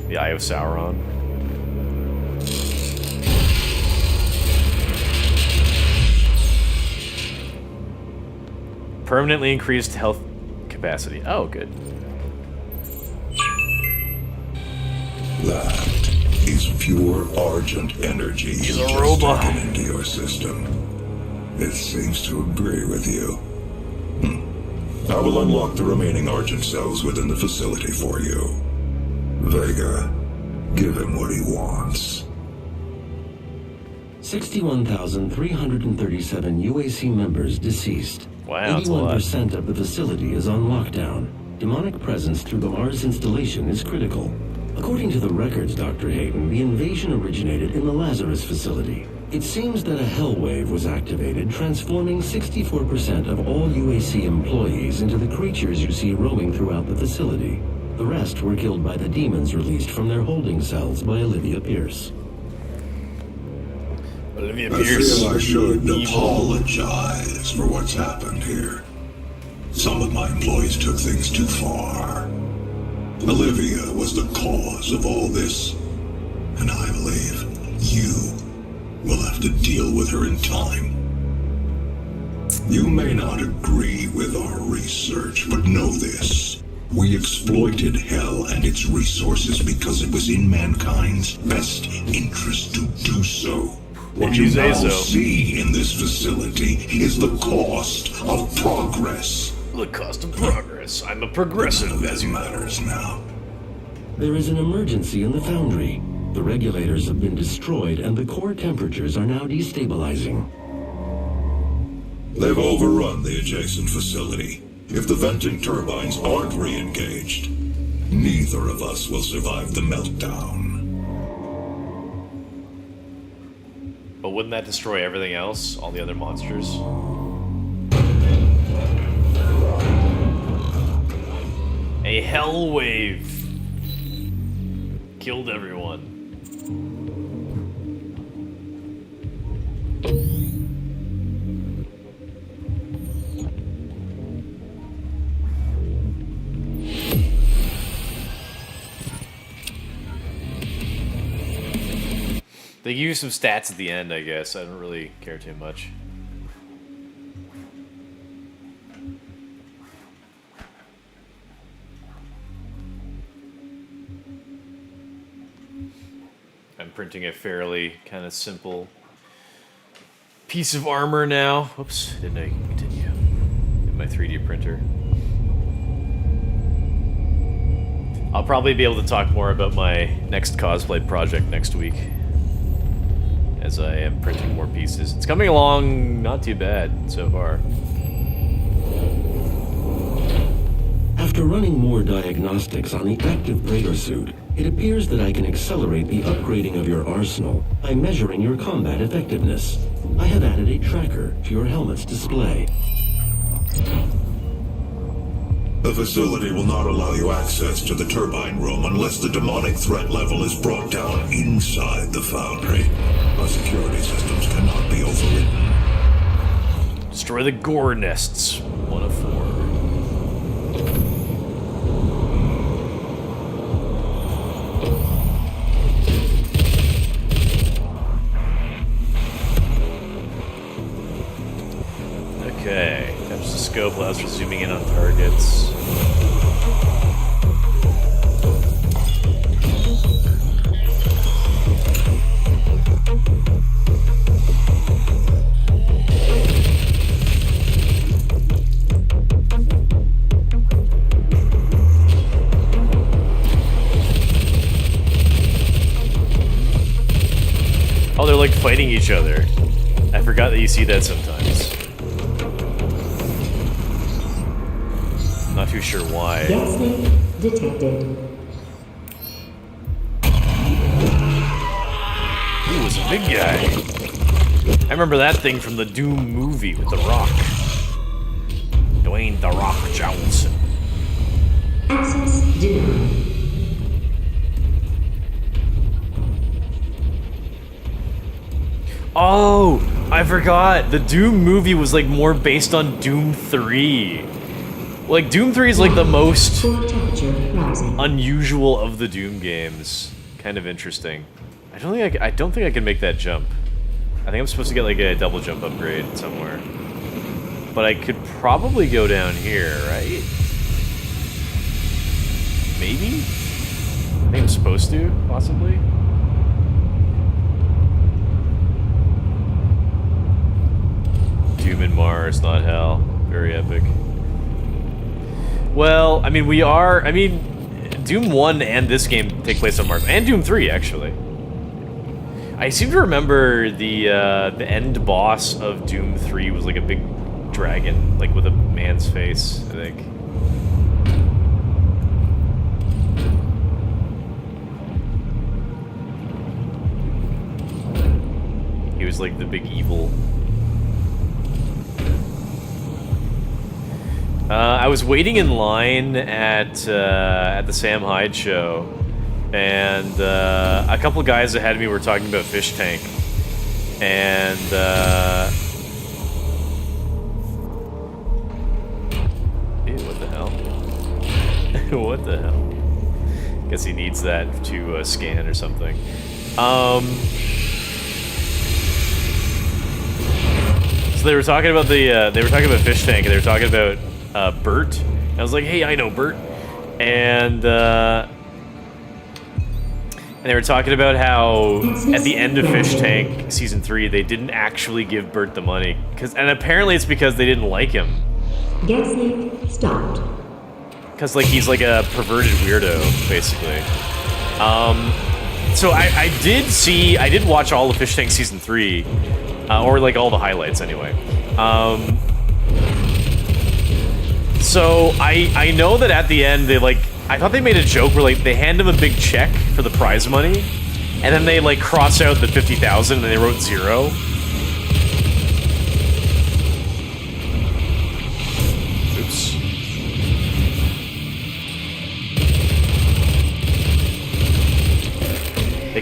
The Eye of Sauron? Permanently increased health capacity. Oh, good. That is pure Argent energy. He's a just robot. taken into your system. It seems to agree with you. I will unlock the remaining Argent cells within the facility for you. Vega, give him what he wants. 61,337 UAC members deceased. Wow, that's a lot. 81% of the facility is on lockdown. Demonic presence through the Mars installation is critical. According to the records, Dr. Hayden, the invasion originated in the Lazarus facility. It seems that a hell wave was activated, transforming 64% of all UAC employees into the creatures you see roaming throughout the facility. The rest were killed by the demons released from their holding cells by Olivia Pierce. Olivia I Pierce. feel I should Evil. apologize for what's happened here. Some of my employees took things too far. Olivia was the cause of all this, and I believe you will have to deal with her in time. You may not agree with our research, but know this. We exploited Hell and its resources because it was in mankind's best interest to do so. What you say now so. see in this facility is the cost of progress. The cost of progress. I'm a progressive, as That you know. matters now. There is an emergency in the foundry. The regulators have been destroyed and the core temperatures are now destabilizing. They've overrun the adjacent facility. If the venting turbines aren't re-engaged, neither of us will survive the meltdown. But wouldn't that destroy everything else? All the other monsters? A hell wave. killed everyone. They give you some stats at the end, I guess. I don't really care too much. I'm printing a fairly kind of simple piece of armor now. Whoops, didn't I continue? Get my 3D printer. I'll probably be able to talk more about my next cosplay project next week, as I am printing more pieces. It's coming along not too bad so far. After running more diagnostics on the active Praetor suit, it appears that I can accelerate the upgrading of your arsenal by measuring your combat effectiveness. I have added a tracker to your helmet's display. The facility will not allow you access to the turbine room unless the demonic threat level is brought down inside the foundry. Our security systems cannot be overridden. Destroy the gore nests. 1 of 4. Okay, that's the scope allows for zooming in on targets. Oh, they're like fighting each other. I forgot that you see that sometimes. Not too sure why. Gas leak detected. Ooh, it's a big guy. I remember that thing from the Doom movie with The Rock. Dwayne The Rock Johnson. Access denied. Oh, I forgot. The Doom movie was like more based on Doom 3. Like, Doom 3 is like the most Core temperature rising. unusual of the Doom games. Kind of interesting. I don't think I can make that jump. I think I'm supposed to get like a double jump upgrade somewhere. But I could probably go down here, right? Maybe? I think I'm supposed to, possibly. Doom in Mars, not hell. Very epic. Well, I mean, Doom 1 and this game take place on Mars. And Doom 3, actually. I seem to remember the end boss of Doom 3 was like a big dragon, like with a man's face, I think. He was like the big evil. I was waiting in line at the Sam Hyde show, and a couple guys ahead of me were talking about Fish Tank, and ew, what the hell? What the hell? Guess he needs that to scan or something. So they were talking about Fish Tank, and they were talking about Bert. And I was like, hey, I know Bert. And they were talking about how at the end of Fish Tank Season 3, they didn't actually give Bert the money. And apparently it's because they didn't like him. Gas leak stopped. Because like he's like a perverted weirdo, basically. So I did watch all of Fish Tank Season 3. Or like all the highlights anyway. So I know that at the end I thought they made a joke where like they hand him a big check for the prize money, and then they like cross out the 50,000 and they wrote 0. Oops.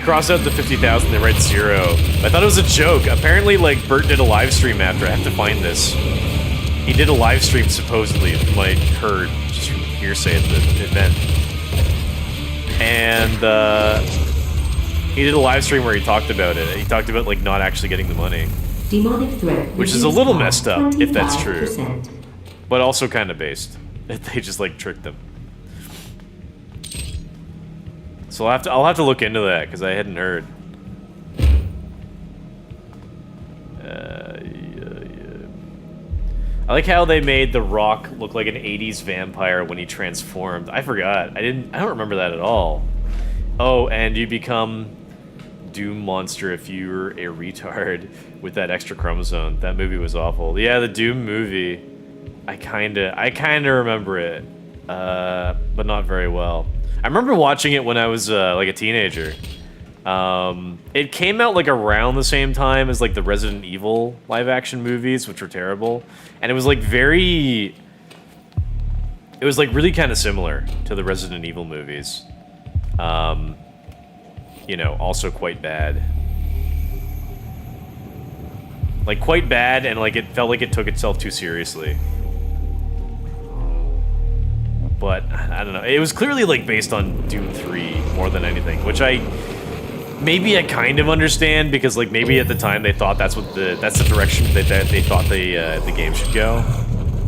cross out the 50,000, they write 0. I thought it was a joke. Apparently, like, Bert did a live stream after. I have to find this. He did a live stream, supposedly, if you might heard, just from hearsay at the event. And, he did a live stream where he talked about it. He talked about, like, not actually getting the money. Demonic threat. Which is a little messed up, if that's true. 25%. But also kind of based. They just, like, tricked them. So I'll have to look into that, because I hadn't heard. I like how they made The Rock look like an 80s vampire when he transformed. I forgot. I don't remember that at all. Oh, and you become Doom Monster if you're a retard with that extra chromosome. That movie was awful. Yeah, the Doom movie. I kinda remember it, but not very well. I remember watching it when I was like a teenager. It came out like around the same time as like the Resident Evil live-action movies, which were terrible, and it was like really kind of similar to the Resident Evil movies. You know, also quite bad. Like quite bad, and like it felt like it took itself too seriously. But I don't know. It was clearly like based on Doom 3 more than anything, which I kind of understand, because like maybe at the time they thought that's the direction that they thought the game should go.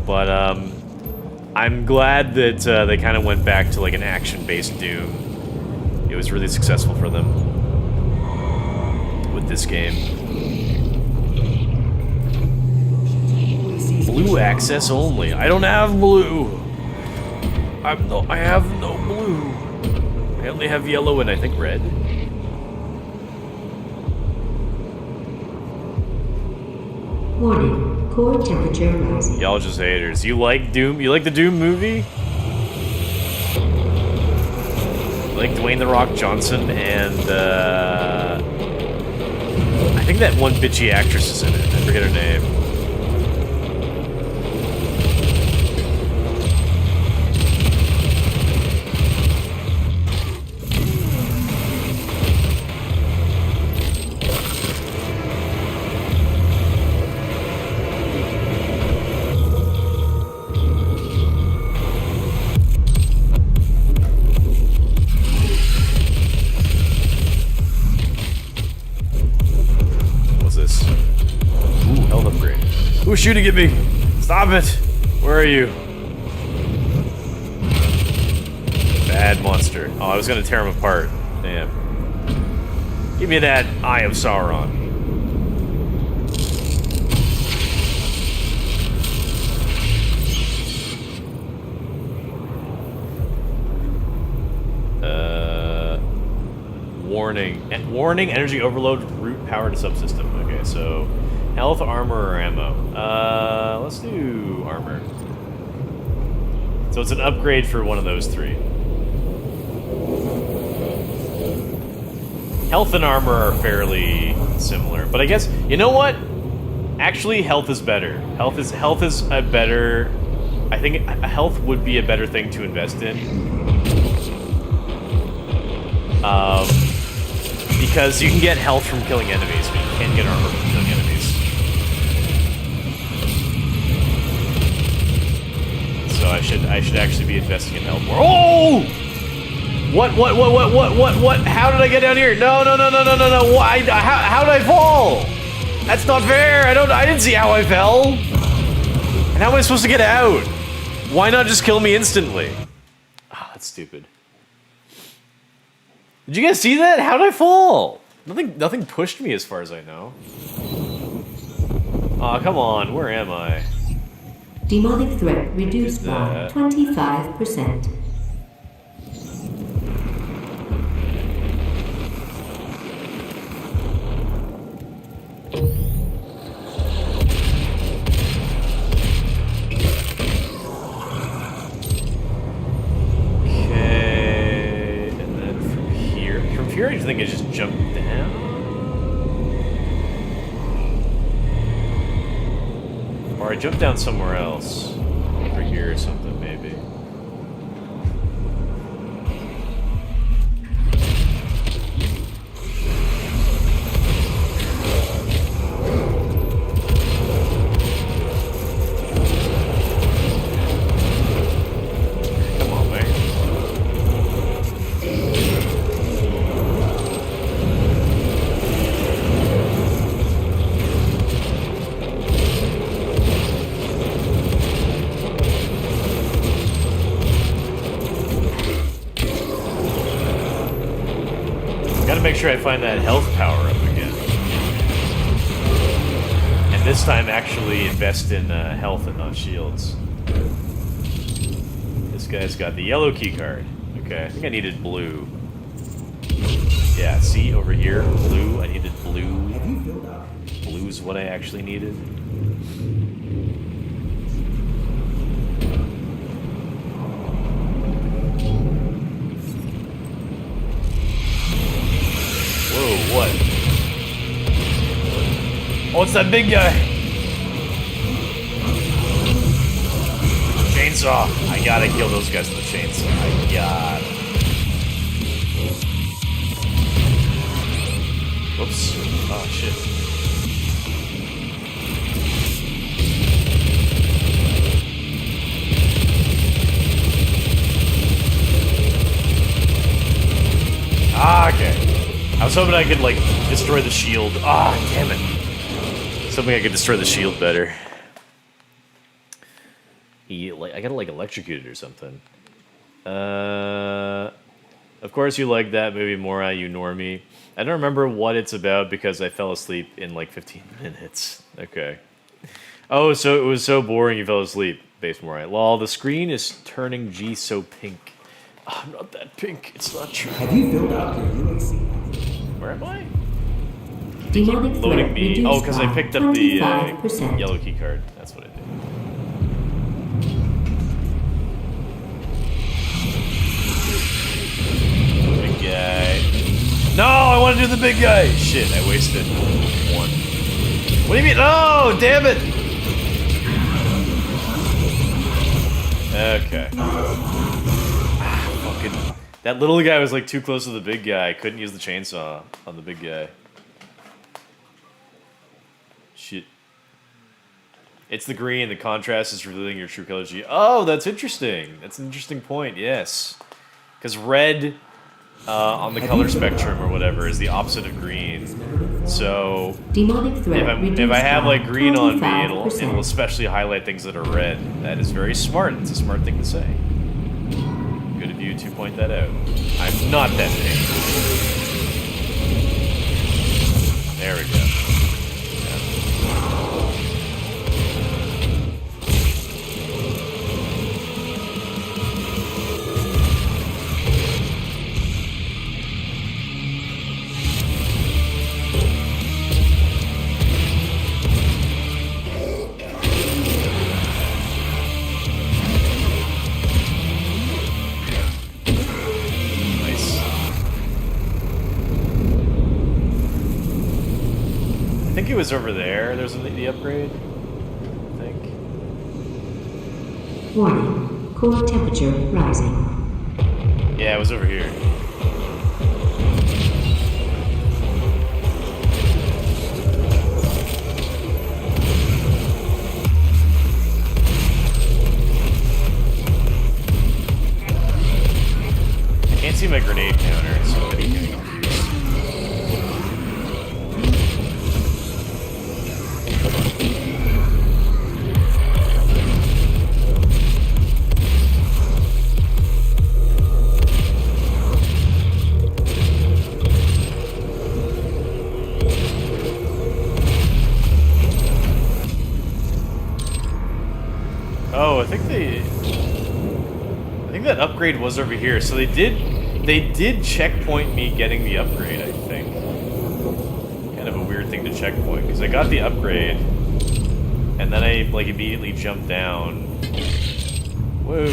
But I'm glad that they kind of went back to like an action-based Doom. It was really successful for them with this game. Blue access only. I don't have blue. I have no blue. I only have yellow and I think red. Warning. Core temperature rising. Y'all just haters. You like Doom? You like the Doom movie? You like Dwayne The Rock Johnson and I think that one bitchy actress is in it. I forget her name. Who's shooting at me? Stop it! Where are you? Bad monster. Oh, I was gonna tear him apart. Damn. Give me that Eye of Sauron. Warning. Warning, energy overload, root powered subsystem. Okay, so health, armor, or ammo? Let's do armor. So it's an upgrade for one of those three. Health and armor are fairly similar, but I guess, you know what? Actually, health is better. Health is a better... I think health would be a better thing to invest in. Because you can get health from killing enemies, but you can't get armor from killing enemies. So I should actually be investing in health more. Oh! What? How did I get down here? No. Why? How did I fall? That's not fair. I didn't see how I fell. And how am I supposed to get out? Why not just kill me instantly? Ah, that's stupid. Did you guys see that? How did I fall? Nothing pushed me as far as I know. Aw, come on. Where am I? Demonic threat reduced by 25%. Okay, and then from here I just think I just jump down. Or I jump down somewhere else. Over here or something, maybe. make sure I find that health power up again. And this time actually invest in health and not shields. This guy's got the yellow key card. Okay, I think I needed blue. Yeah, see over here, blue. I needed blue. Have you filled out? Blue is what I actually needed. Whoa, what? Oh, it's that big guy! Chainsaw! I gotta kill those guys with a chainsaw. I gotta. Whoops. Oh, shit. Ah, okay. I was hoping I could, like, destroy the shield. Ah, damn it. I was hoping I could destroy the shield better. I gotta, like, electrocute it or something. Of course you like that movie, Mora, you normie. I don't remember what it's about because I fell asleep in, like, 15 minutes. Okay. Oh, so it was so boring you fell asleep, Base Mora. Lol, the screen is turning G so pink. Oh, I'm not that pink. It's not true. Have you filled out your UAC? Where am I? Demonic Loading threat me. reduced Oh, because I by picked up the 25%. yellow key card. That's what I did. Big guy. No, I want to do the big guy. Shit, I wasted one. What do you mean? Oh, damn it. Okay. Fucking. That little guy was like too close to the big guy. I couldn't use the chainsaw on the big guy. Shit. It's the green. The contrast is revealing your true color. Oh, that's interesting. That's an interesting point. Yes. Because red on the color spectrum or whatever is the opposite of green. So Demonic threat if I have like green on me, 25%. it'll especially highlight things that are red. That is very smart. It's a smart thing to say. Good of you to point that out. I'm not that big. There we go. I think it was over there. There's the upgrade. I think. Warning. Core temperature rising. Yeah, it was over here. I can't see my grenade counter, so I'm getting confused. Oh, I think that upgrade was over here. So they did checkpoint me getting the upgrade, I think. Kind of a weird thing to checkpoint, because I got the upgrade, and then I like immediately jumped down. Whoa.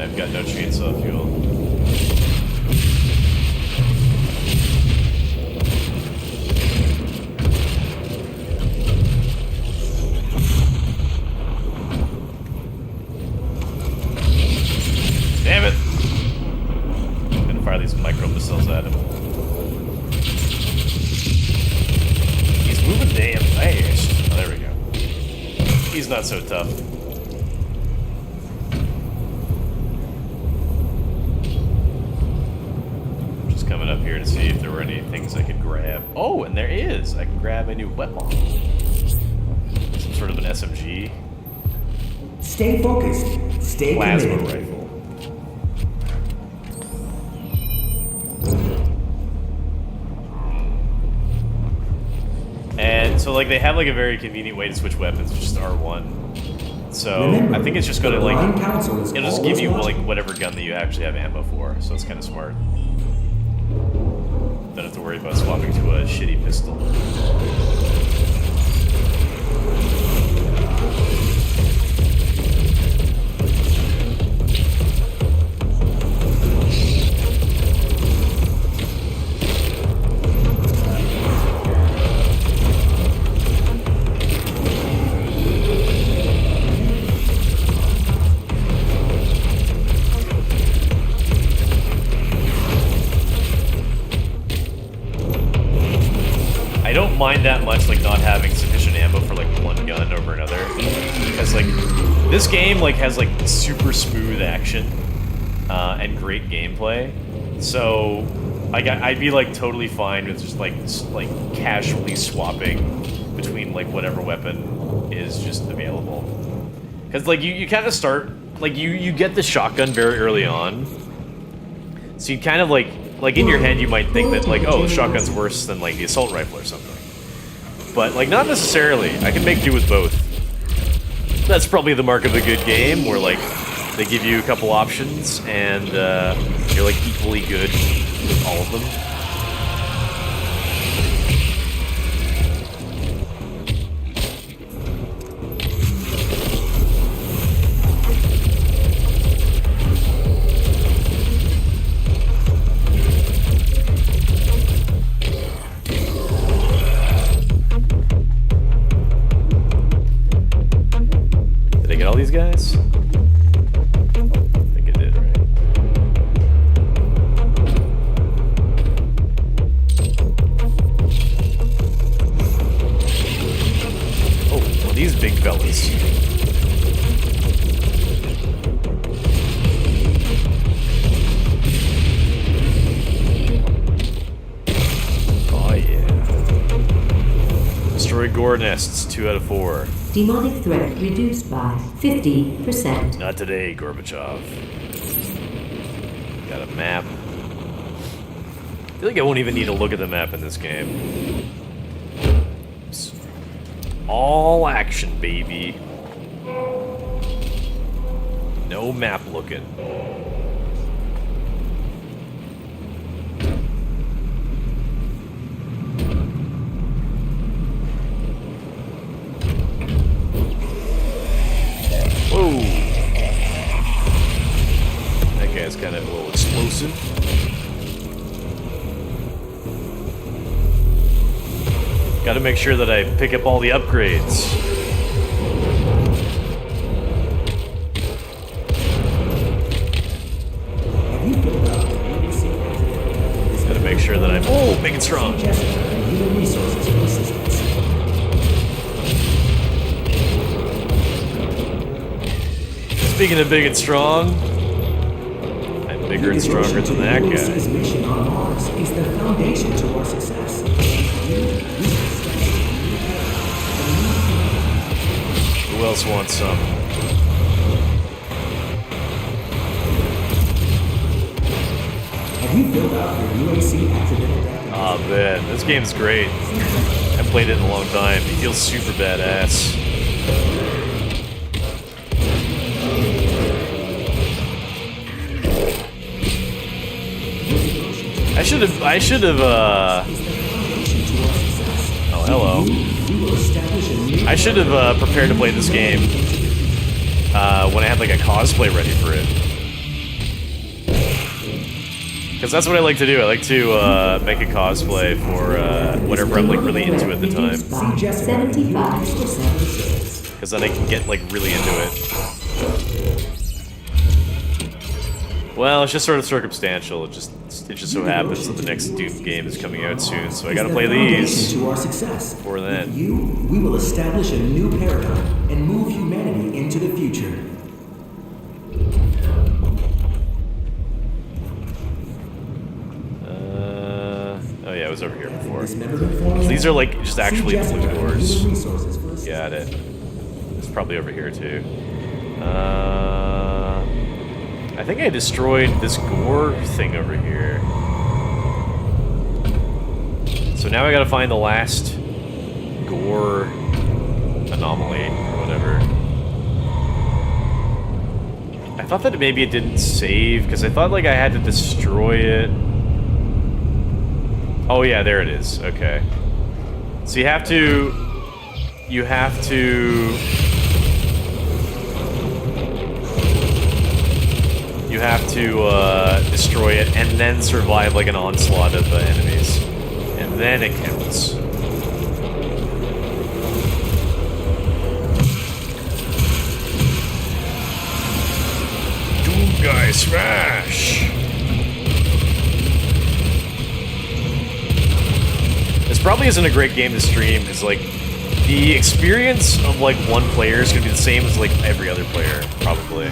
I've got no chainsaw fuel. Damn it! I'm gonna fire these micro missiles at him. He's moving damn fast. Oh, there we go. He's not so tough. Just coming up here to see if there were any things I could grab. Oh, and there is! I can grab a new weapon. Some sort of an SMG. Stay focused. Stay Plasma committed. rifle. So like they have like a very convenient way to switch weapons, which is R1. So Remember, I think it's just going to the like Blind Council is it'll just always give you watching. like whatever gun that you actually have ammo for. So it's kind of smart. Don't have to worry about swapping to a shitty pistol. I don't mind that much, like, not having sufficient ammo for, like, one gun over another. Because, like, this game, like, has, like, super smooth action and great gameplay. So, like, I'd be, like, totally fine with just, like, casually swapping between, like, whatever weapon is just available. Because, like, you kind of start, like, you get the shotgun very early on. So you kind of, like in your head you might think that, like, oh, the shotgun's worse than, like, the assault rifle or something. But, like, not necessarily. I can make do with both. That's probably the mark of a good game, where, like, they give you a couple options, and you're, like, equally good with all of them. Did I get all these guys? I think I did, right? Oh, well, these big fellas. Oh, yeah. Destroy gore nests, 2 out of 4. Demonic threat reduced by 50%. Not today, Gorbachev. Got a map. I feel like I won't even need to look at the map in this game. It's all action, baby. No map looking. Whoa! That guy's kind of a little explosive. Gotta make sure that I pick up all the upgrades. Gotta make sure that I'm... Oh, big and strong! Human resources for assistance. Speaking of big and strong, I'm bigger and stronger than that UAC's guy. mission on Mars is the foundation to our success. Who else wants some? Have you filled out your UAC accidental deck? Ah, man, this game's great. I haven't played it in a long time. It feels super badass. I should have, oh, hello. I should have, prepared to play this game, when I had, like, a cosplay ready for it. Because that's what I like to do. I like to, make a cosplay for, whatever I'm, like, really into at the time. Reduced by 75%. Because then I can get, like, really into it. Well, it's just sort of circumstantial. It just so happens that the next Doom game is coming out soon, so I gotta play these To our success. before then. With you, we will establish a new paradigm and move humanity into the future. Oh yeah, it was over here before. Dismemberment formula. These are like just actually See blue Jessica, doors. human resources for assistance. Got it. It's probably over here too. I think I destroyed this gore thing over here. So now I gotta find the last gore anomaly or whatever. I thought that maybe it didn't save, because I thought like I had to destroy it. Oh yeah, there it is. Okay. So you have to destroy it and then survive like an onslaught of enemies. And then it counts. Doom Guy Smash! This probably isn't a great game to stream, because like the experience of like one player is gonna be the same as like every other player, probably.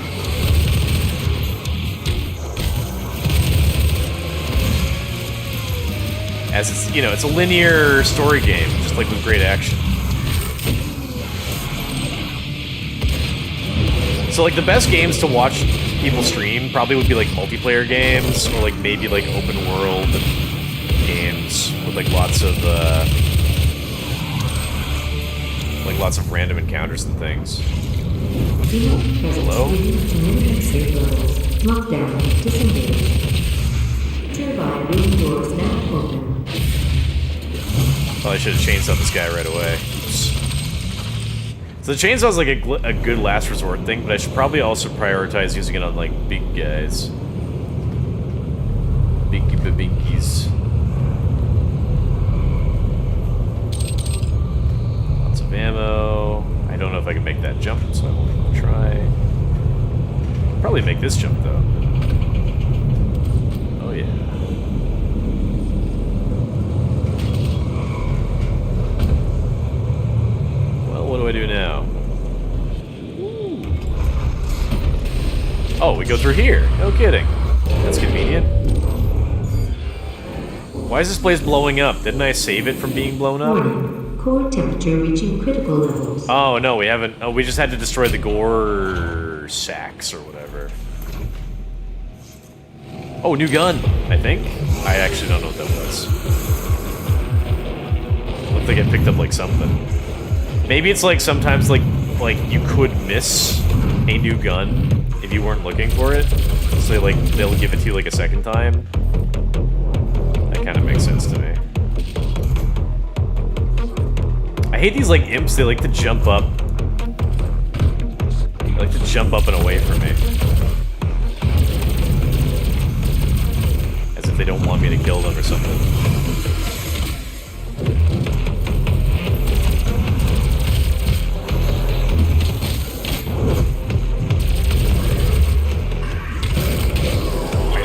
As it's, you know, it's a linear story game, just like with great action. So like the best games to watch people stream probably would be like multiplayer games, or like maybe like open world games with like lots of random encounters and things. Hello? Lockdown disengaged. Turbine room doors now open. Probably should have chainsawed this guy right away. Oops. So the chainsaw is like a good last resort thing, but I should probably also prioritize using it on like big guys. Binkies. Lots of ammo. I don't know if I can make that jump, so I won't even try. Probably make this jump though. Oh yeah. What do I do now? Ooh. Oh, we go through here. No kidding. That's convenient. Why is this place blowing up? Didn't I save it from being blown up? Warning. Core temperature reaching critical levels. Oh, no, we haven't. Oh, we just had to destroy the gore sacks or whatever. Oh, new gun, I think. I actually don't know what that was. Looked like it picked up like something. Maybe it's like sometimes like you could miss a new gun if you weren't looking for it. So like they'll give it to you like a second time. That kind of makes sense to me. I hate these like imps, they like to jump up. They like to jump up and away from me. As if they don't want me to kill them or something.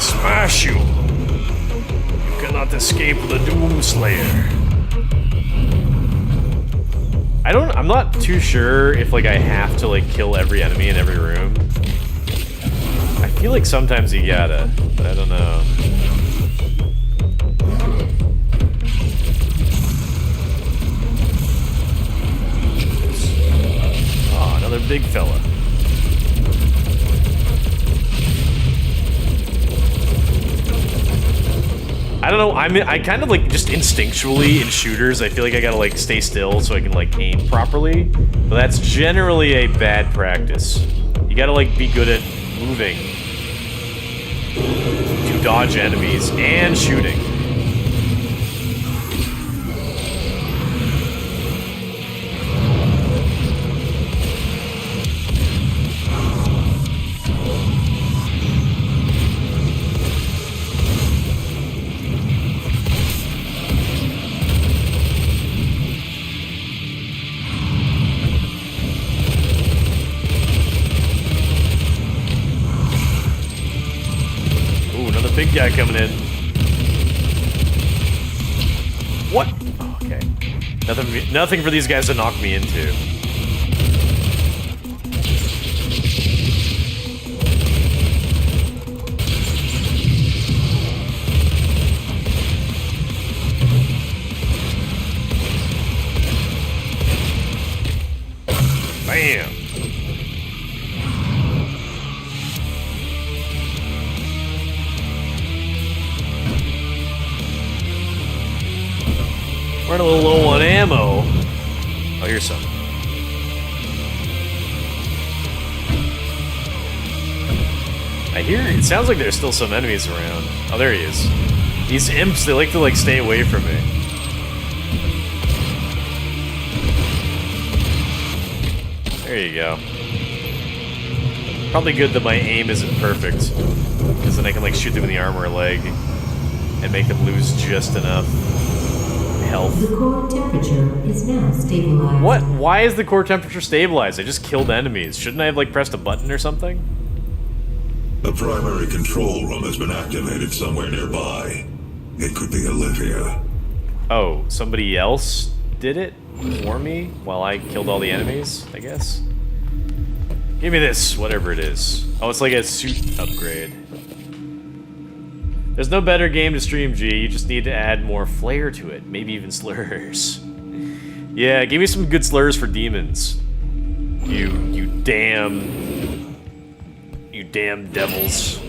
Smash you! You cannot escape the Doomslayer. I'm not too sure if like I have to like kill every enemy in every room. I feel like sometimes you gotta, but I don't know. Oh, another big fella. I don't know, I kind of like just instinctually in shooters, I feel like I gotta like stay still so I can like aim properly. But that's generally a bad practice. You gotta like be good at moving to dodge enemies and shooting. Big guy coming in. What? Oh, okay. Nothing for these guys to knock me into. Bam. Running a little low on ammo. here's some. I hear, it sounds like there's still some enemies around. Oh, there he is. These imps, they like to like stay away from me. There you go. Probably good that my aim isn't perfect, because then I can like shoot them in the arm or leg and make them lose just enough health. The core temperature is now stabilized. What? Why is the core temperature stabilized? I just killed enemies. Shouldn't I have like pressed a button or something? A primary control room has been activated somewhere nearby. It could be Olivia. Oh, somebody else did it for me while I killed all the enemies, I guess? Give me this, whatever it is. Oh, it's like a suit upgrade. There's no better game to stream, G. You just need to add more flair to it. Maybe even slurs. Yeah, give me some good slurs for demons. You damn devils.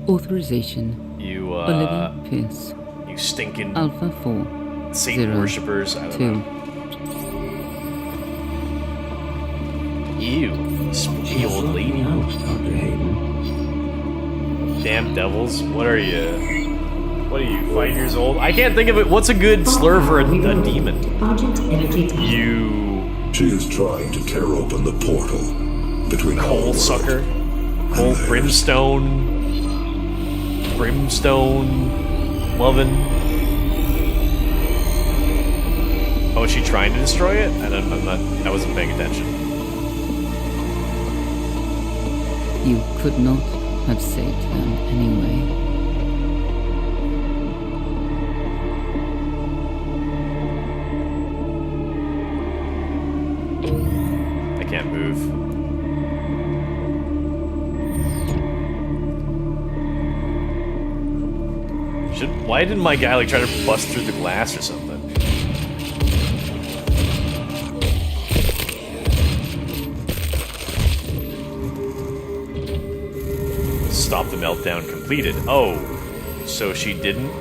Authorization. Olivia Pierce. You stinking Alpha 4. Satan 0, worshippers. I don't 2. know. Ew, spooky old lady. Out, Dr. Hayden. Damn devils. What are you? What are you, 5 years old? I can't think of it. What's a good slur for a demon? Urgent energy test. You She is trying to tear open the portal between our coal world sucker. and Coal theirs. brimstone loving. Oh, is she trying to destroy it? I wasn't paying attention. You could not have saved them anyway. I can't move. Why didn't my guy like try to bust through the glass or something? Stop the meltdown completed. Oh, so she didn't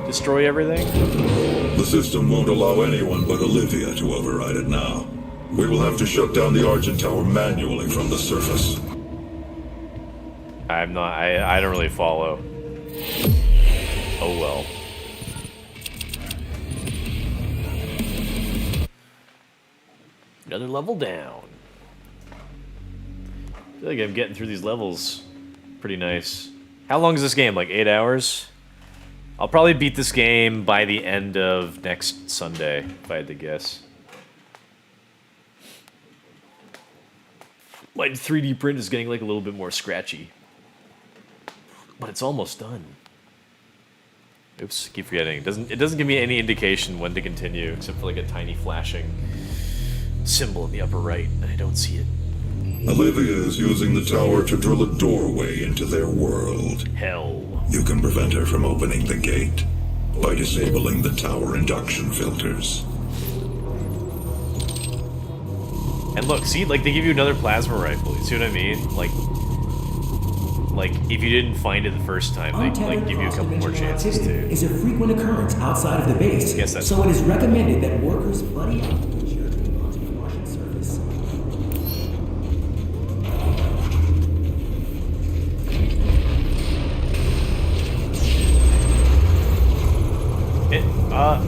destroy everything? The system won't allow anyone but Olivia to override it now. We will have to shut down the Argent Tower manually from the surface. I don't really follow. Oh well. Another level down. I feel like I'm getting through these levels pretty nice. How long is this game? Like 8 hours? I'll probably beat this game by the end of next Sunday, if I had to guess. My 3D print is getting like a little bit more scratchy. But it's almost done. Oops, keep forgetting. It doesn't give me any indication when to continue, except for like a tiny flashing symbol in the upper right, and I don't see it. Olivia is using the tower to drill a doorway into their world. Hell. You can prevent her from opening the gate by disabling the tower induction filters. And look, see, like they give you another plasma rifle. You see what I mean? Like if you didn't find it the first time, they like give you a couple more chances activity to. is a frequent occurrence outside of the base, Guess that's so it is recommended that workers buddy up to ensure to move onto the Martian surface.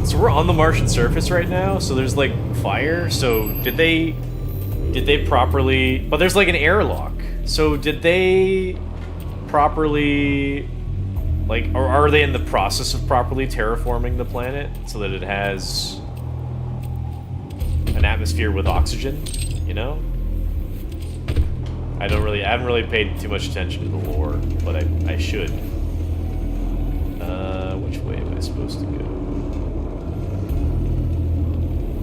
So we're on the Martian surface right now. So there's like fire. So did they properly? But there's like an airlock. So did they properly, like, or are they in the process of properly terraforming the planet so that it has an atmosphere with oxygen? You know. I haven't really paid too much attention to the lore, but I should. Which way am I supposed to go?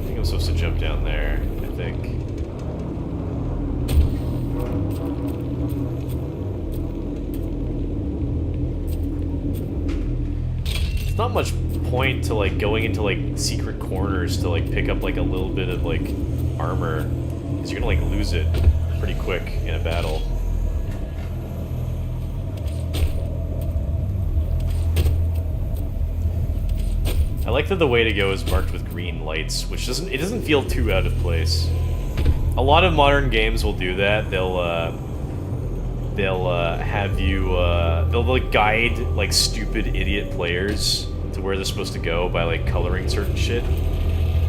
I think I'm supposed to jump down there, I think. There's not much point to like going into like secret corners to like pick up like a little bit of like armor, because you're gonna like lose it pretty quick in a battle. I like that the way to go is marked with green lights, which doesn't feel too out of place. A lot of modern games will do that. They'll have you they'll like guide like stupid idiot players to where they're supposed to go by like coloring certain shit.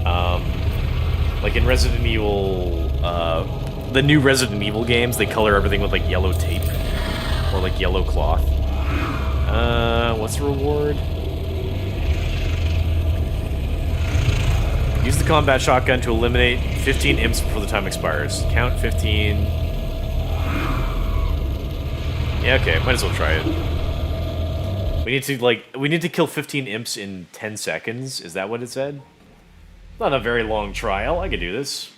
Like in Resident Evil, the new Resident Evil games, they color everything with like yellow tape or like yellow cloth. What's the reward? Use the combat shotgun to eliminate 15 imps before the time expires. Count 15. Yeah, okay, might as well try it. We need to kill 15 imps in 10 seconds. Is that what it said? Not a very long trial. I could do this.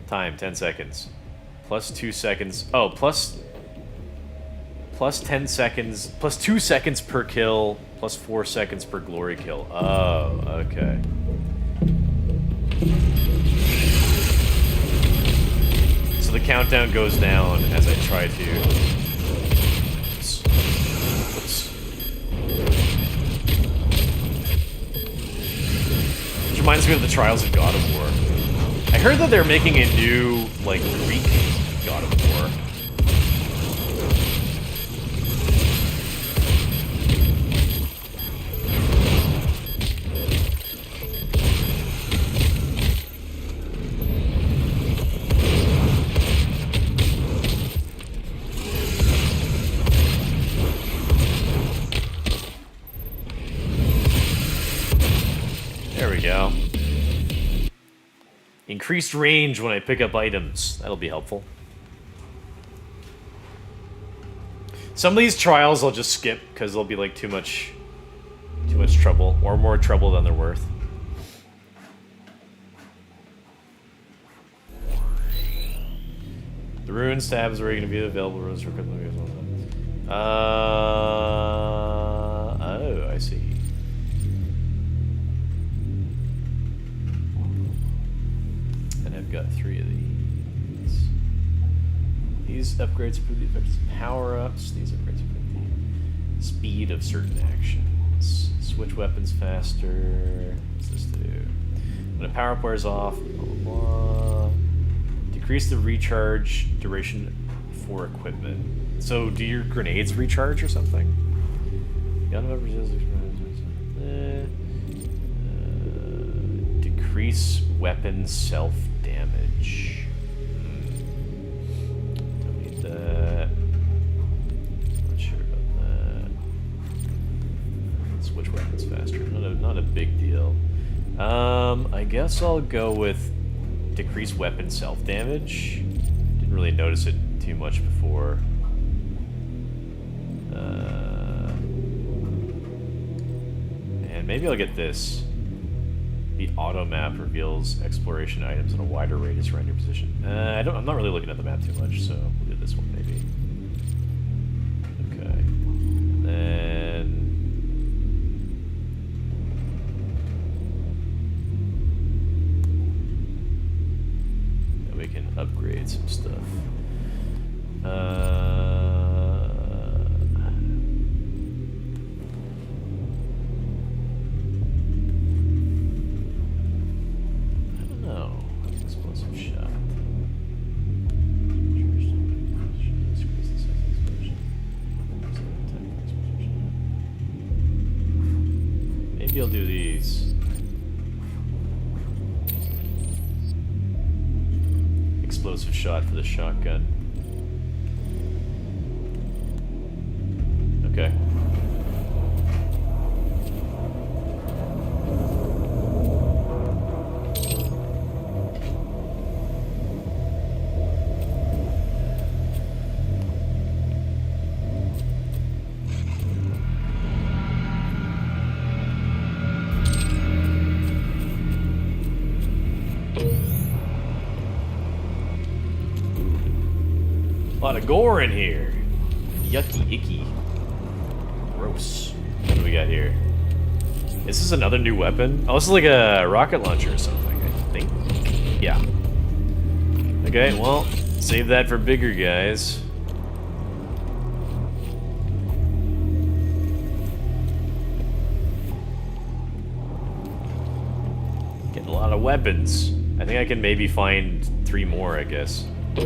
Time, 10 seconds. Plus 2 seconds. Oh, plus 10 seconds. Plus 2 seconds per kill. Plus 4 seconds per glory kill. Oh, okay. So the countdown goes down as I try to... Oops. Which reminds me of the Trials of God of War. I heard that they're making a new, like, Greek God of War. There we go. Increased range when I pick up items. That'll be helpful. Some of these trials I'll just skip because they'll be like too much trouble, or more trouble than they're worth. The ruins tab is where you're going to be available. Ruins for oh, I see. And I've got 3 of these. These upgrades improve the effects of power-ups. These upgrades improve the speed of certain actions. Switch weapons faster. What's this do? When a power-up wears off, blah, blah, blah. Decrease the recharge duration for equipment. So do your grenades recharge or something? Gun weapon decrease weapon self-damage. Don't need that. Not sure about that. Switch weapons faster. Not a big deal. I guess I'll go with decrease weapon self-damage. Didn't really notice it too much before. And maybe I'll get this. The auto map reveals exploration items in a wider radius around your position. I'm not really looking at the map too much, so we'll do this one maybe. Okay. Then we can upgrade some stuff. Maybe I'll do these. Explosive shot for the shotgun. Okay. A lot of gore in here. Yucky, icky. Gross. What do we got here? Is this another new weapon? Oh, this is like a rocket launcher or something, I think. Yeah. Okay, well, save that for bigger guys. weapons. I think I can maybe find 3 more, I guess. I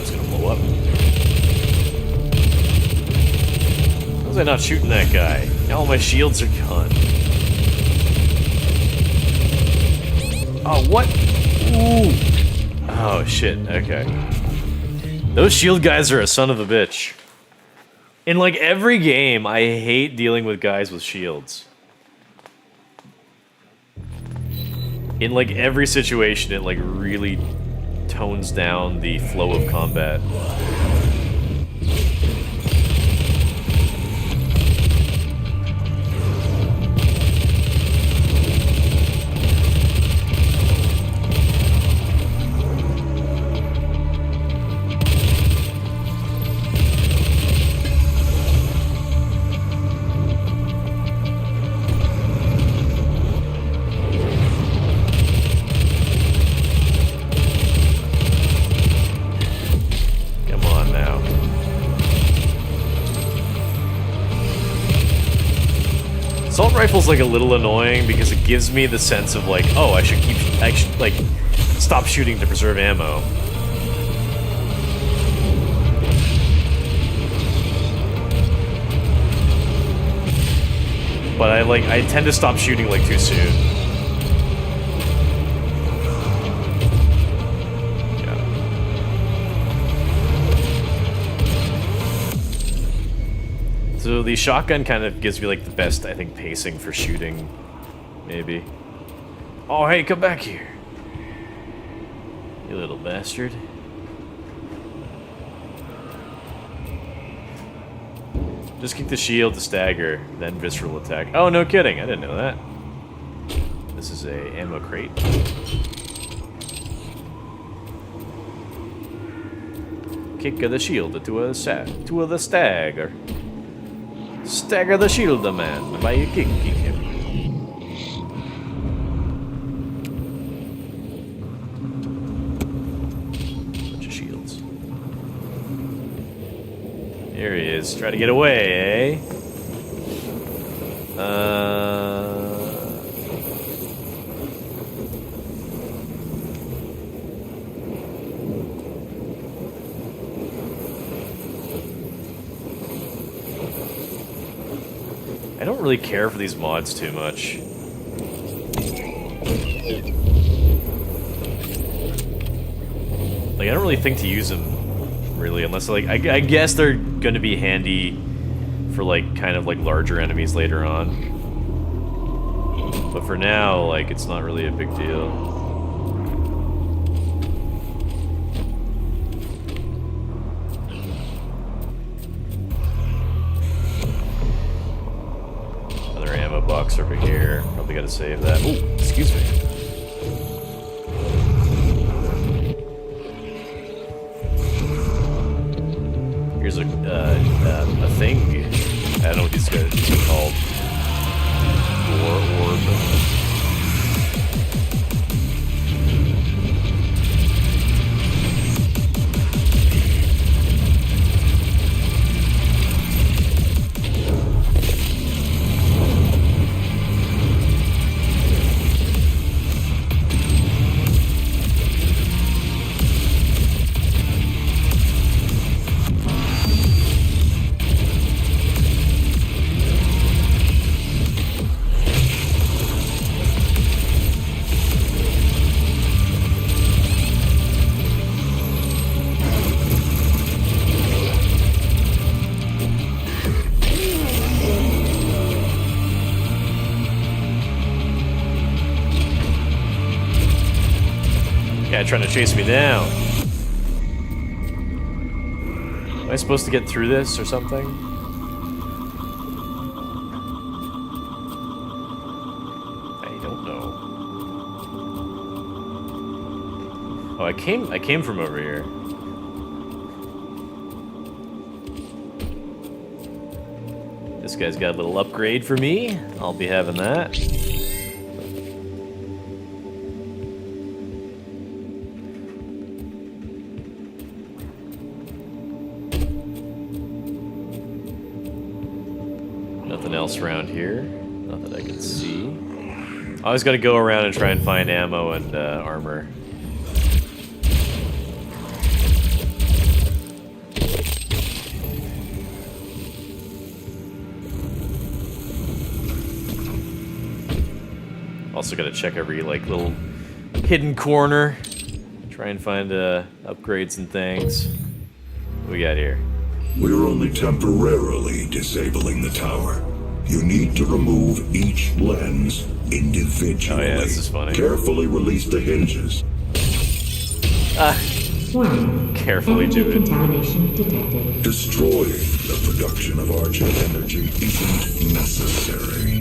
was gonna blow up. How was I not shooting that guy? Now all my shields are gone. Oh, what? Ooh. Oh, shit. Okay. Those shield guys are a son of a bitch. In, like, every game, I hate dealing with guys with shields. In, like, every situation, it, like, really tones down the flow of combat. Assault rifle's like a little annoying because it gives me the sense of like, oh, I should like stop shooting to preserve ammo. But I tend to stop shooting like too soon. So the shotgun kind of gives me like the best, I think, pacing for shooting, maybe. Oh, hey, come back here. You little bastard. Just kick the shield to stagger, then visceral attack. Oh, no kidding, I didn't know that. This is a ammo crate. Kick the shield to the stagger. Stagger the shield, man, by kicking him. Bunch of shields. Here he is. Try to get away, eh? I don't really care for these mods too much. Like, I don't really think to use them, really, unless, like, I guess they're gonna be handy for, like, kind of, like, larger enemies later on. But for now, like, it's not really a big deal. Box over here. Probably gotta save that. Oh, excuse me. Here's a thing. I don't know what these guys are called. Orb. Trying to chase me down. Am I supposed to get through this or something? I don't know. Oh, I came from over here. This guy's got a little upgrade for me. I'll be having that. Nothing else around here. Not that I can see. I always got to go around and try and find ammo and armor. Also got to check every like little hidden corner. Try and find upgrades and things. What we got here? We're only temporarily disabling the tower. You need to remove each lens individually. Oh yeah, this is funny. Carefully release the hinges. Warning. Carefully Energy do it. contamination detected. Destroying the production of Argent energy isn't necessary.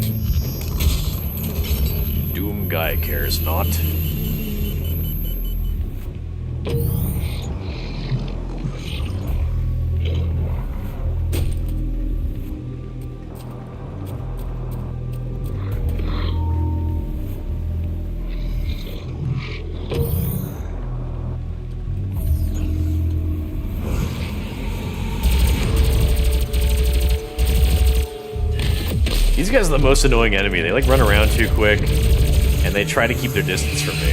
Doom guy cares not. These guys are the most annoying enemy. They like run around too quick, and they try to keep their distance from me.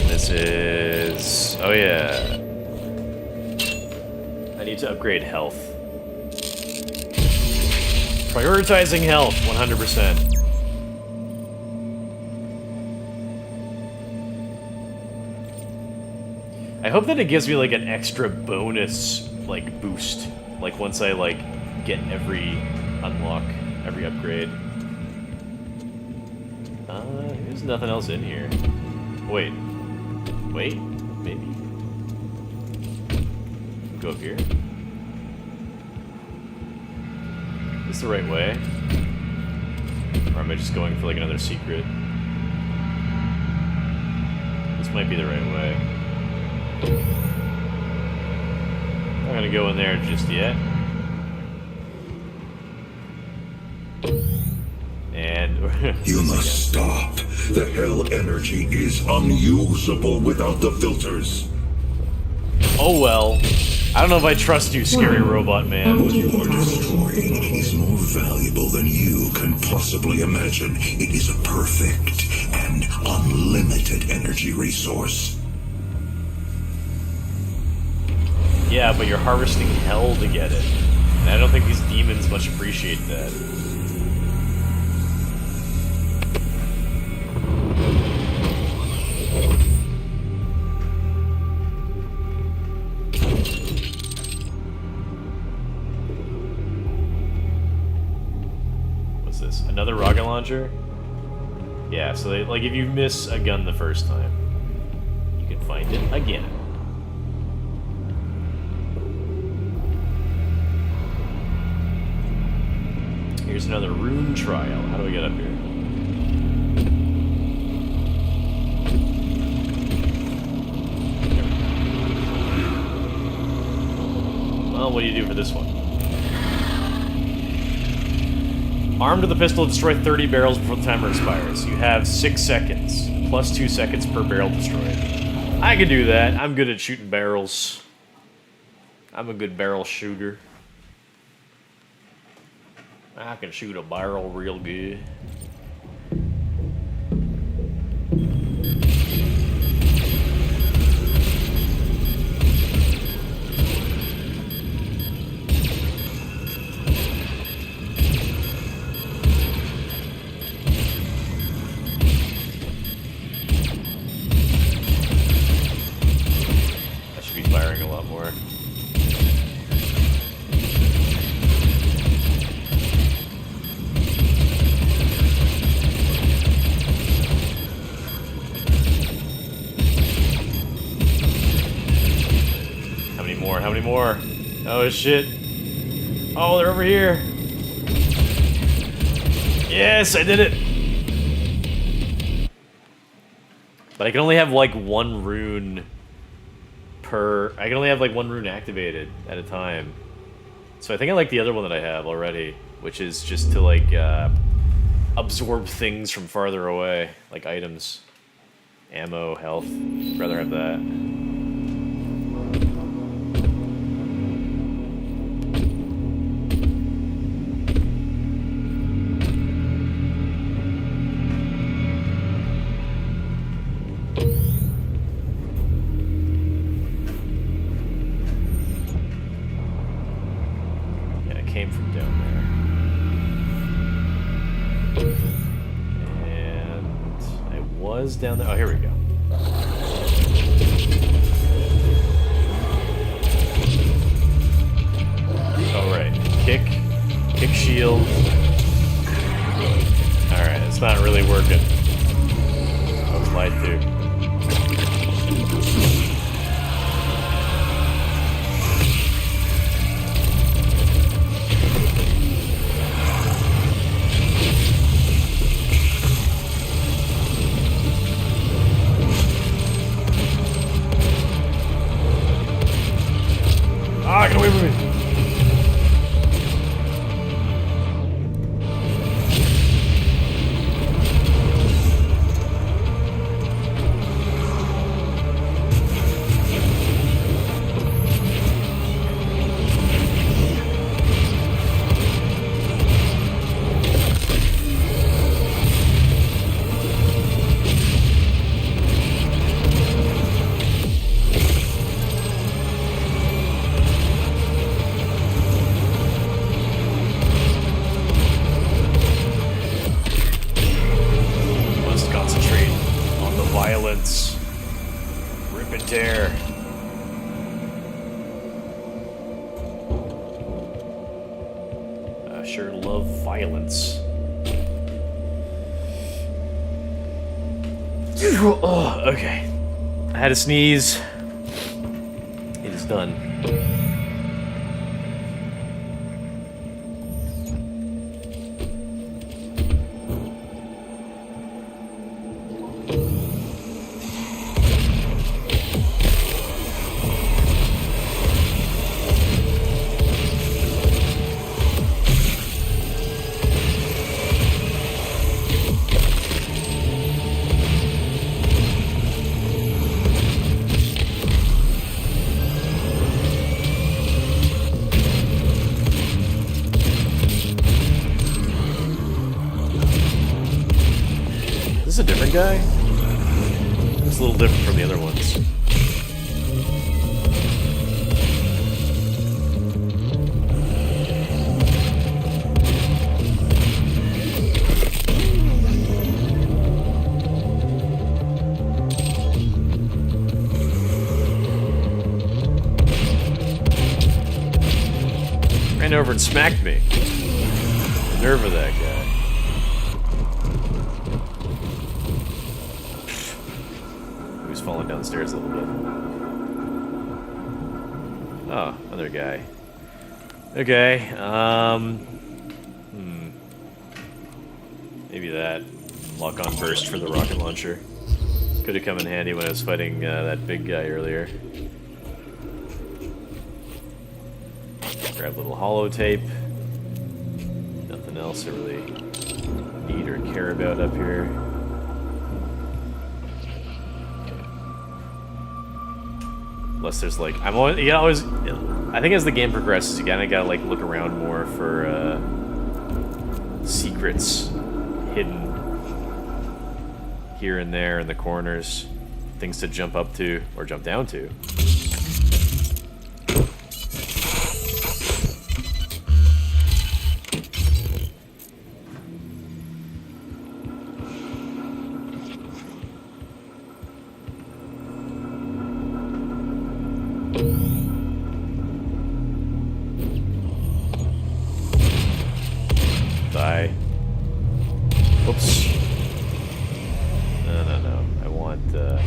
This is... oh yeah. I need to upgrade health. Prioritizing health, 100%. I hope that it gives me like an extra bonus like boost, like once I like get every unlock, every upgrade. There's nothing else in here. Wait, maybe. Go up here. Is this the right way? Or am I just going for like another secret? This might be the right way. I'm not gonna go in there just yet. And You must stop. The hell energy is unusable without the filters. oh well. I don't know if I trust you, scary robot man. What you are destroying is more valuable than you can possibly imagine. It is a perfect and unlimited energy resource. Yeah, but you're harvesting hell to get it. And I don't think these demons much appreciate that. What's this? Another rocket launcher? Yeah, so they, like if you miss a gun the first time, you can find it again. Here's another rune trial. How do we get up here? Well, what do you do for this one? Armed with the pistol, destroy 30 barrels before the timer expires. You have 6 seconds, plus 2 seconds per barrel destroyed. I can do that. I'm good at shooting barrels. I'm a good barrel shooter. I can shoot a barrel real good. I should be firing a lot more. How many more? Oh shit. Oh, they're over here. Yes, I did it. But I can only have like one rune per... I can only have like one rune activated at a time. So I think I like the other one that I have already, which is just to like absorb things from farther away, like items, ammo, health. I'd rather have that. Yeah, it came from down there. And I was down there. Oh, here we go. Alright, kick shield. Alright, it's not really working. I was lied to. Ah, get away from me! Must concentrate on the violence. Rip and tear. I sure love violence. Oh, okay. I had a sneeze. It is done. Is this a different guy? It's a little different from the other ones. Ran over and smacked me. The nerve of that guy. He's falling down the stairs a little bit. Oh, another guy. Okay, maybe that. Lock on burst for the rocket launcher. Could have come in handy when I was fighting that big guy earlier. Grab a little holotape. Nothing else I really need or care about up here. Unless there's like, I'm always, you always, I think as the game progresses, you kinda gotta like look around more for secrets hidden here and there in the corners, things to jump up to or jump down to. Die. Oops. No. I want that.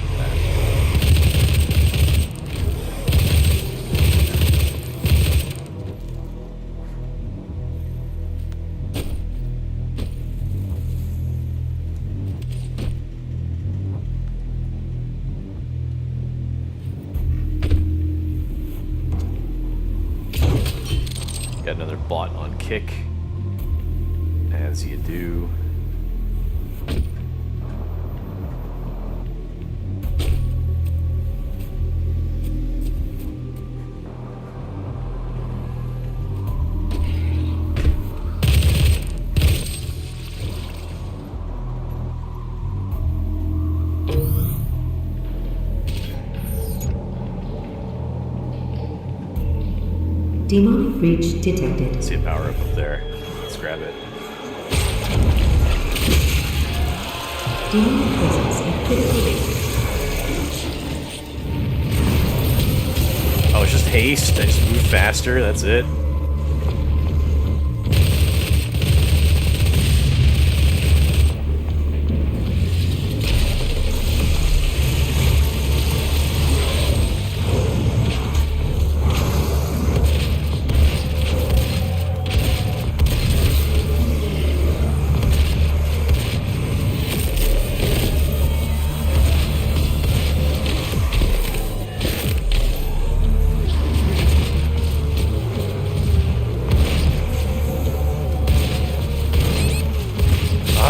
Got another bot on kick. As you do. Demonic breach detected. See a power up there. Let's grab it. Demonic presence at critical. Oh, it's just haste. I just move faster. That's it.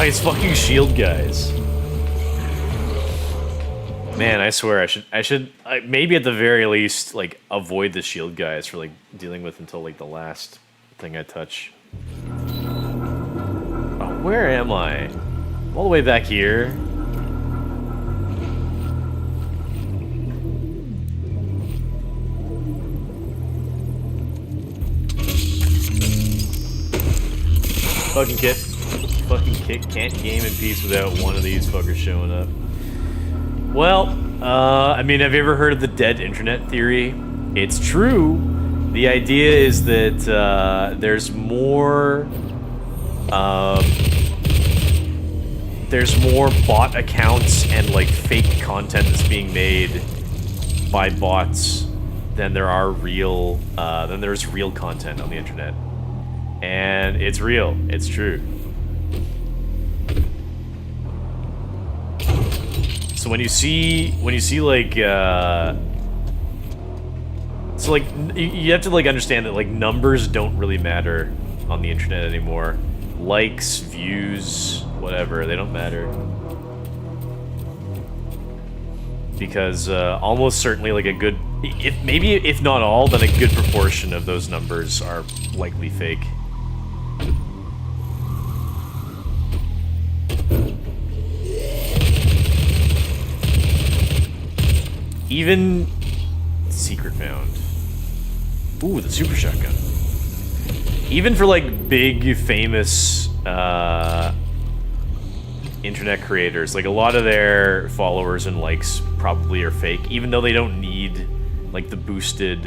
These fucking shield guys. Man, I swear I should maybe at the very least like avoid the shield guys for like dealing with until like the last thing I touch. Oh, where am I? I'm all the way back here. Fucking kit. Fucking can't game in peace without one of these fuckers showing up. Well, I mean, have you ever heard of the dead internet theory? It's true. The idea is that there's more bot accounts and like fake content that's being made by bots than there's real content on the internet. And it's real. It's true. So when you see like so like you have to like understand that like numbers don't really matter on the internet anymore. Likes, views, whatever, they don't matter. Because almost certainly like a good, if not all, then a good proportion of those numbers are likely fake. Even secret found. Ooh, the super shotgun. Even for like big famous internet creators, like a lot of their followers and likes probably are fake, even though they don't need like the boosted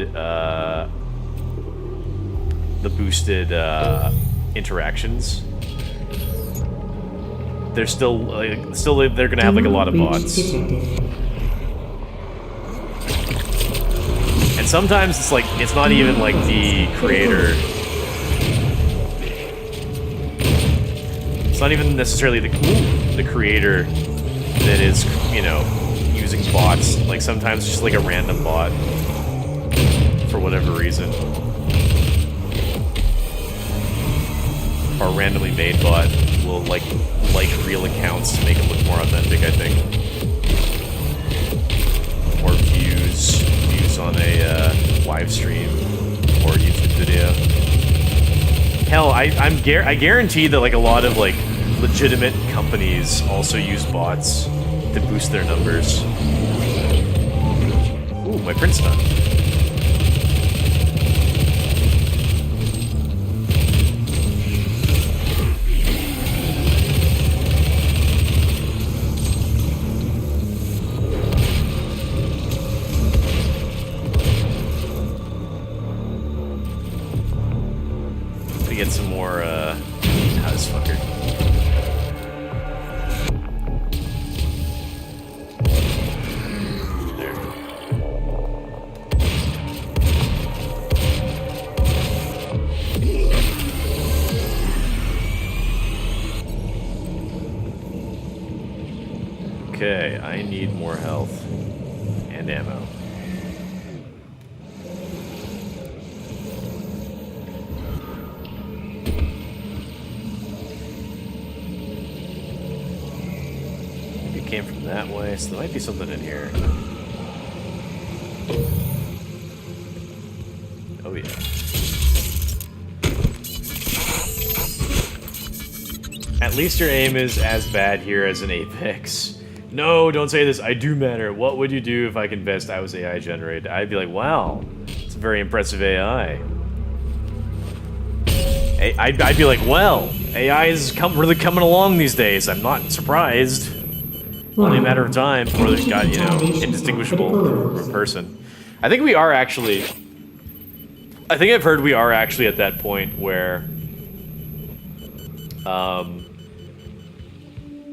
interactions. They're still they're gonna have like a lot of bots. And sometimes it's like, it's not even like the creator. It's not even necessarily the creator that is, you know, using bots. Like sometimes it's just like a random bot for whatever reason. Or a randomly made bot will like real accounts to make them look more authentic, I think. Or views on a live stream or YouTube video. Hell, I guarantee that like a lot of like legitimate companies also use bots to boost their numbers. Ooh, my print's done. Get some more, house fucker. There. Okay, I need more health and ammo. Came from that way, so there might be something in here. Oh yeah. At least your aim is as bad here as in Apex. No, don't say this. I do matter. What would you do if I confessed I was AI generated? I'd be like, wow, it's a very impressive AI. I'd be like, well, AI is really coming along these days. I'm not surprised. Only a matter of time before they've got, you know, indistinguishable from a person. I think we are actually... I think I've heard we are actually at that point where...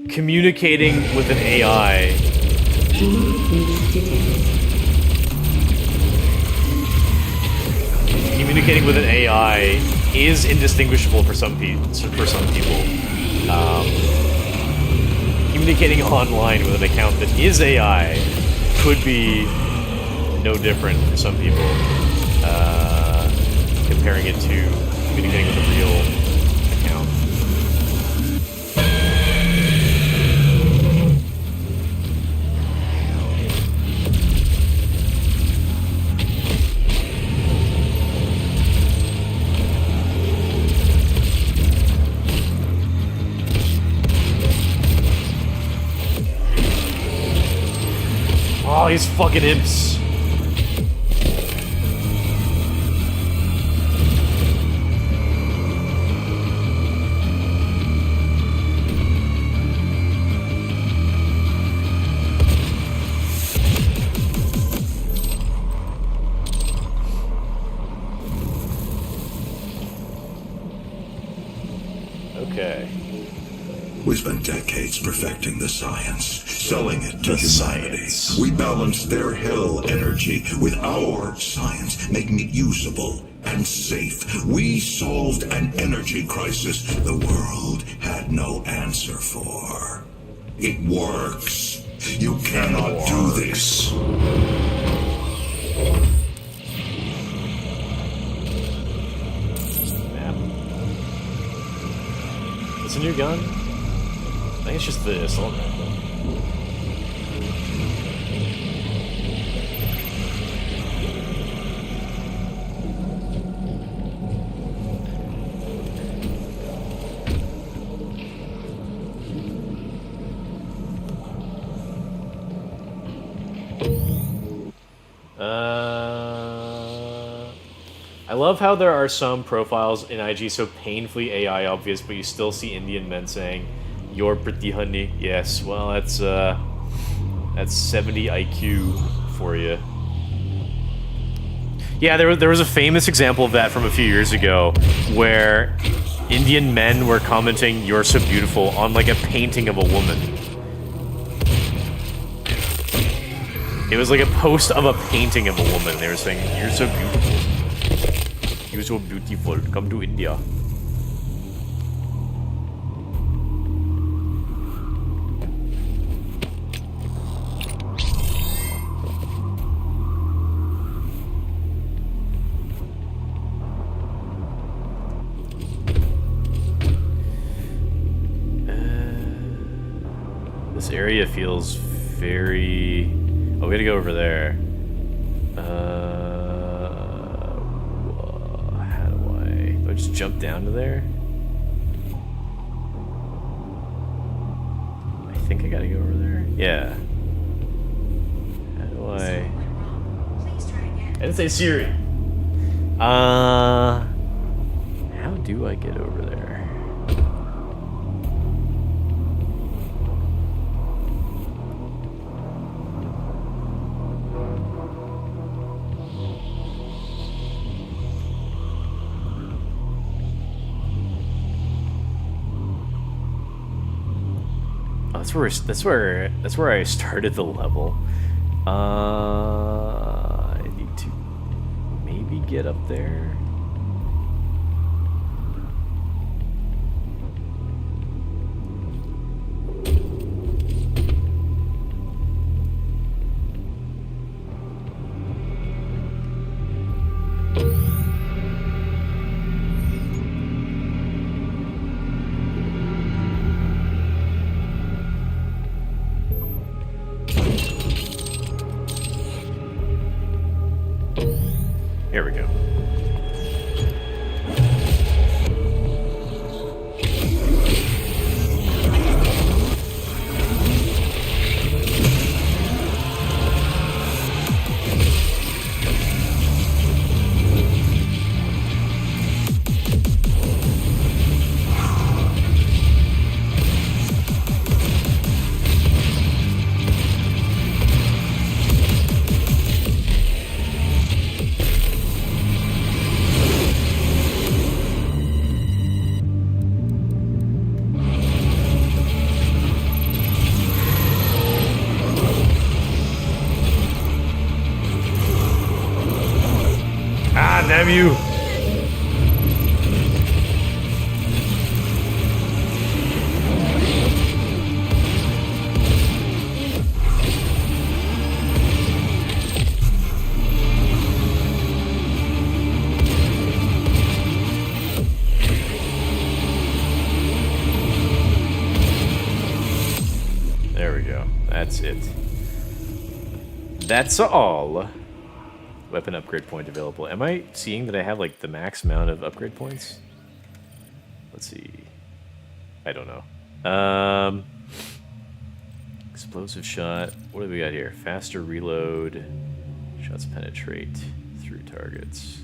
communicating with an AI... Communicating with an AI is indistinguishable for some people. Communicating online with an account that is AI could be no different for some people. Comparing it to communicating with a real account. Oh, these fucking imps. Okay. We spent decades perfecting the science, selling it to The humanity. science. We balanced their hell energy with our science, making it usable and safe. We solved an energy crisis the world had no answer for. It works. You cannot do this. Map. It's a new gun? I think it's just the assault rifle. I love how there are some profiles in IG so painfully AI obvious, but you still see Indian men saying, "You're pretty, honey." Yes, well, that's 70 IQ for you. Yeah, there was a famous example of that from a few years ago, where Indian men were commenting, "You're so beautiful," on like a painting of a woman. It was like a post of a painting of a woman. They were saying, "You're so beautiful. You're so beautiful. Come to India." This area feels very... Oh, we gotta go over there. How do I just jump down to there? I think I gotta go over there. Yeah. How do I... I didn't say Siri. How do I get over there? That's where I started the level. I need to maybe get up there. Here we go. God damn you! There we go. That's it. That's all. Weapon upgrade point available. Am I seeing that I have like the max amount of upgrade points? Let's see. I don't know. Explosive shot. What do we got here? Faster reload. Shots penetrate through targets.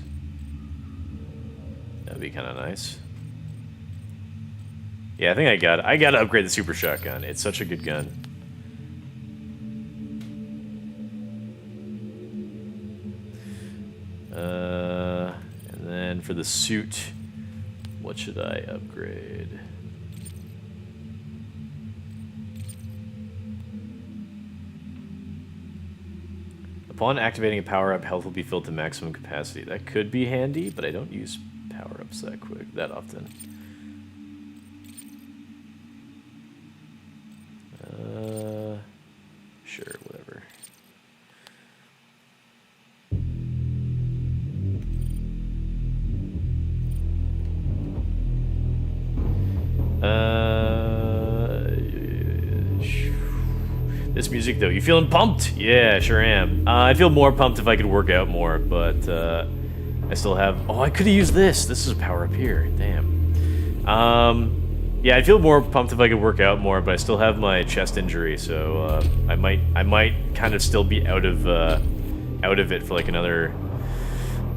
That'd be kind of nice. Yeah, I think I gotta upgrade the super shotgun. It's such a good gun. And then for the suit, what should I upgrade? Upon activating a power-up, health will be filled to maximum capacity. That could be handy, but I don't use power-ups that often. Sure, whatever. This music, though, you feeling pumped? Yeah, sure am. I'd feel more pumped if I could work out more, but I still have... Oh, I could have used this. This is a power up here. Damn. Yeah, I'd feel more pumped if I could work out more, but I still have my chest injury, so I might kind of still be out of it for like another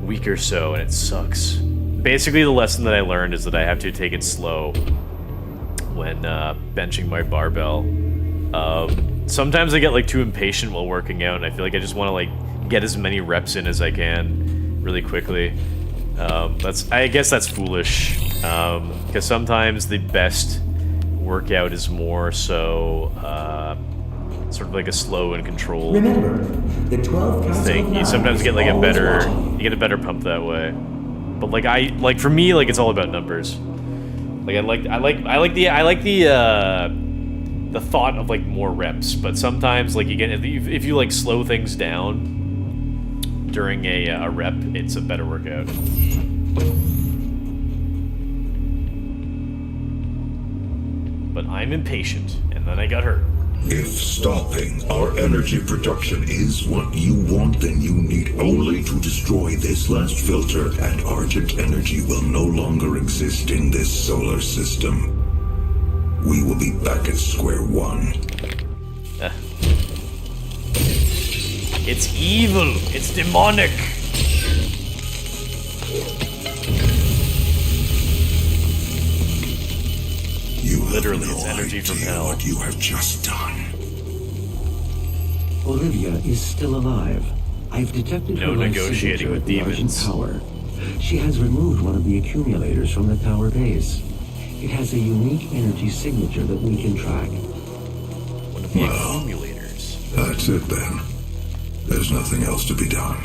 week or so, and it sucks. Basically, the lesson that I learned is that I have to take it slow when benching my barbell. Sometimes I get like too impatient while working out, and I feel like I just want to like get as many reps in as I can really quickly. I guess that's foolish, because sometimes the best workout is more so sort of like a slow and controlled Remember, the 12 thing. You sometimes get like a better pump that way. But like for me, like it's all about numbers. Like I like the thought of like more reps, but sometimes like you get if you like slow things down during a rep, it's a better workout. But I'm impatient, and then I got hurt. If stopping our energy production is what you want, then you need only to destroy this last filter, and Argent energy will no longer exist in this solar system. We will be back at square one. It's evil. It's demonic. You have Literally, no it's energy from idea hell. what you have just done. Olivia is still alive. I've detected No her life negotiating signature with at the Argent demons. Tower. She has removed one of the accumulators from the tower base. It has a unique energy signature that we can track. One of the accumulators. That's it then. There's nothing else to be done.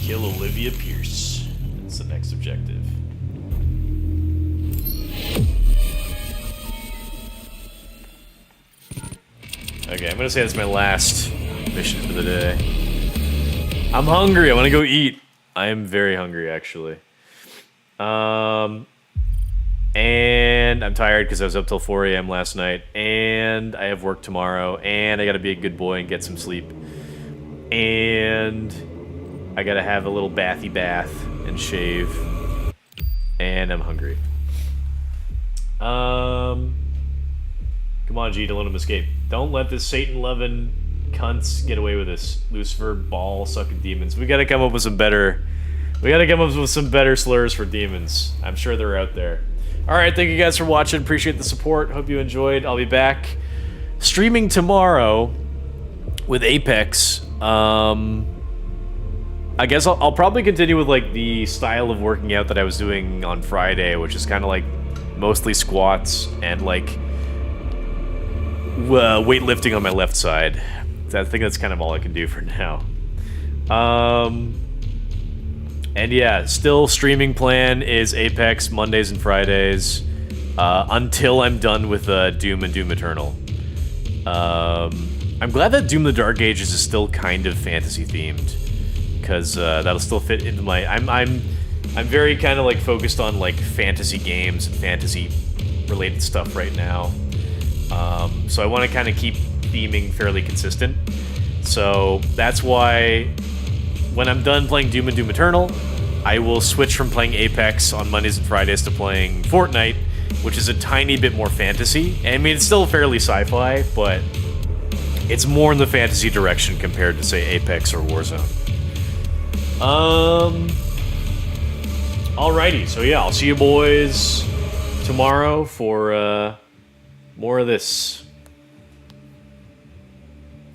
Kill Olivia Pierce. That's the next objective. Okay, I'm gonna say that's my last mission for the day. I'm hungry. I want to go eat. I am very hungry, actually. And I'm tired because I was up till 4 a.m. last night, and I have work tomorrow, and I gotta be a good boy and get some sleep, and I gotta have a little bathy bath and shave, and I'm hungry. Come on, G, don't let him escape. Don't let this Satan-loving cunts get away with this. Lucifer, ball-sucking demons. We gotta come up with some better slurs for demons. I'm sure they're out there. Alright, thank you guys for watching. Appreciate the support. Hope you enjoyed. I'll be back streaming tomorrow with Apex. I guess I'll probably continue with like the style of working out that I was doing on Friday, which is kind of like mostly squats and like weightlifting on my left side. I think that's kind of all I can do for now. And yeah, still streaming plan is Apex Mondays and Fridays until I'm done with Doom and Doom Eternal. I'm glad that Doom the Dark Ages is still kind of fantasy themed, because that'll still fit into my. I'm very kind of like focused on like fantasy games and fantasy related stuff right now. So I want to kind of keep theming fairly consistent. So that's why when I'm done playing Doom and Doom Eternal, I will switch from playing Apex on Mondays and Fridays to playing Fortnite, which is a tiny bit more fantasy. I mean, it's still fairly sci-fi, but it's more in the fantasy direction compared to, say, Apex or Warzone. Alrighty, so yeah, I'll see you boys tomorrow for more of this.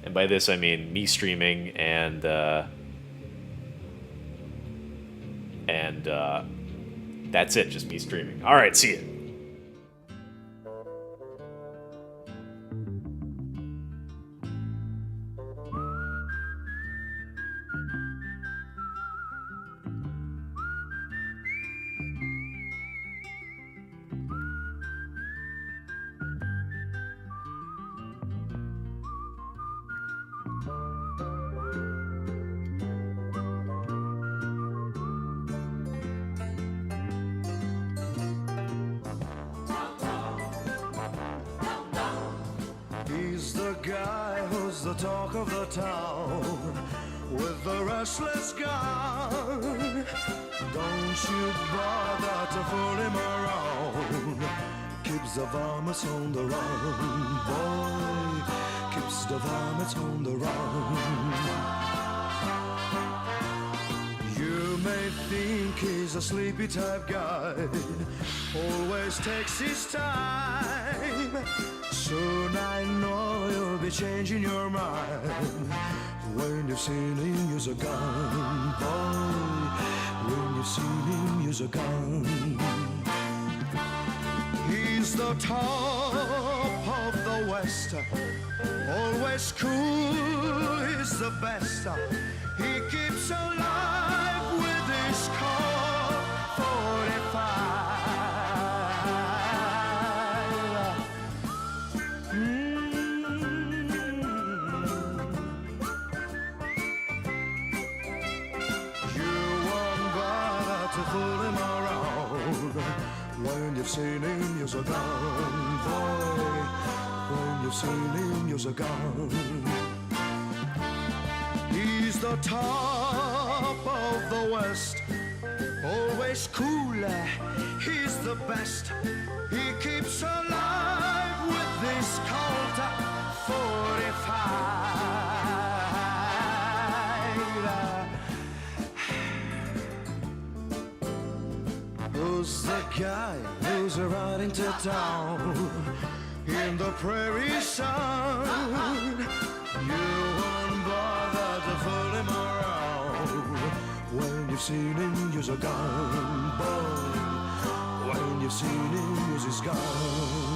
And by this, I mean me streaming and that's it, just me streaming. Alright, see ya. He's the guy who's the talk of the town with the restless gun. Don't you bother to fool him around. Keeps the varmints on the run, boy. Keeps the varmints on the run. You may think he's a sleepy type guy, always takes his time. Soon I know you'll be changing your mind when you've seen him use a gun, boy. When you've seen him use a gun. He's the top of the West, always cool, he's the best. He keeps alive with his Colt 45. You won't bother to fool him around when you've seen him use a gun, boy. When you've seen him use a gun. He's the top of the West, always cooler, he's the best. He keeps alive with this Colt 45. Who's the guy who's riding to town in the prairie sun? You won't bother to fool him around when you've seen him use a gun, boy. When you've seen him use his gun.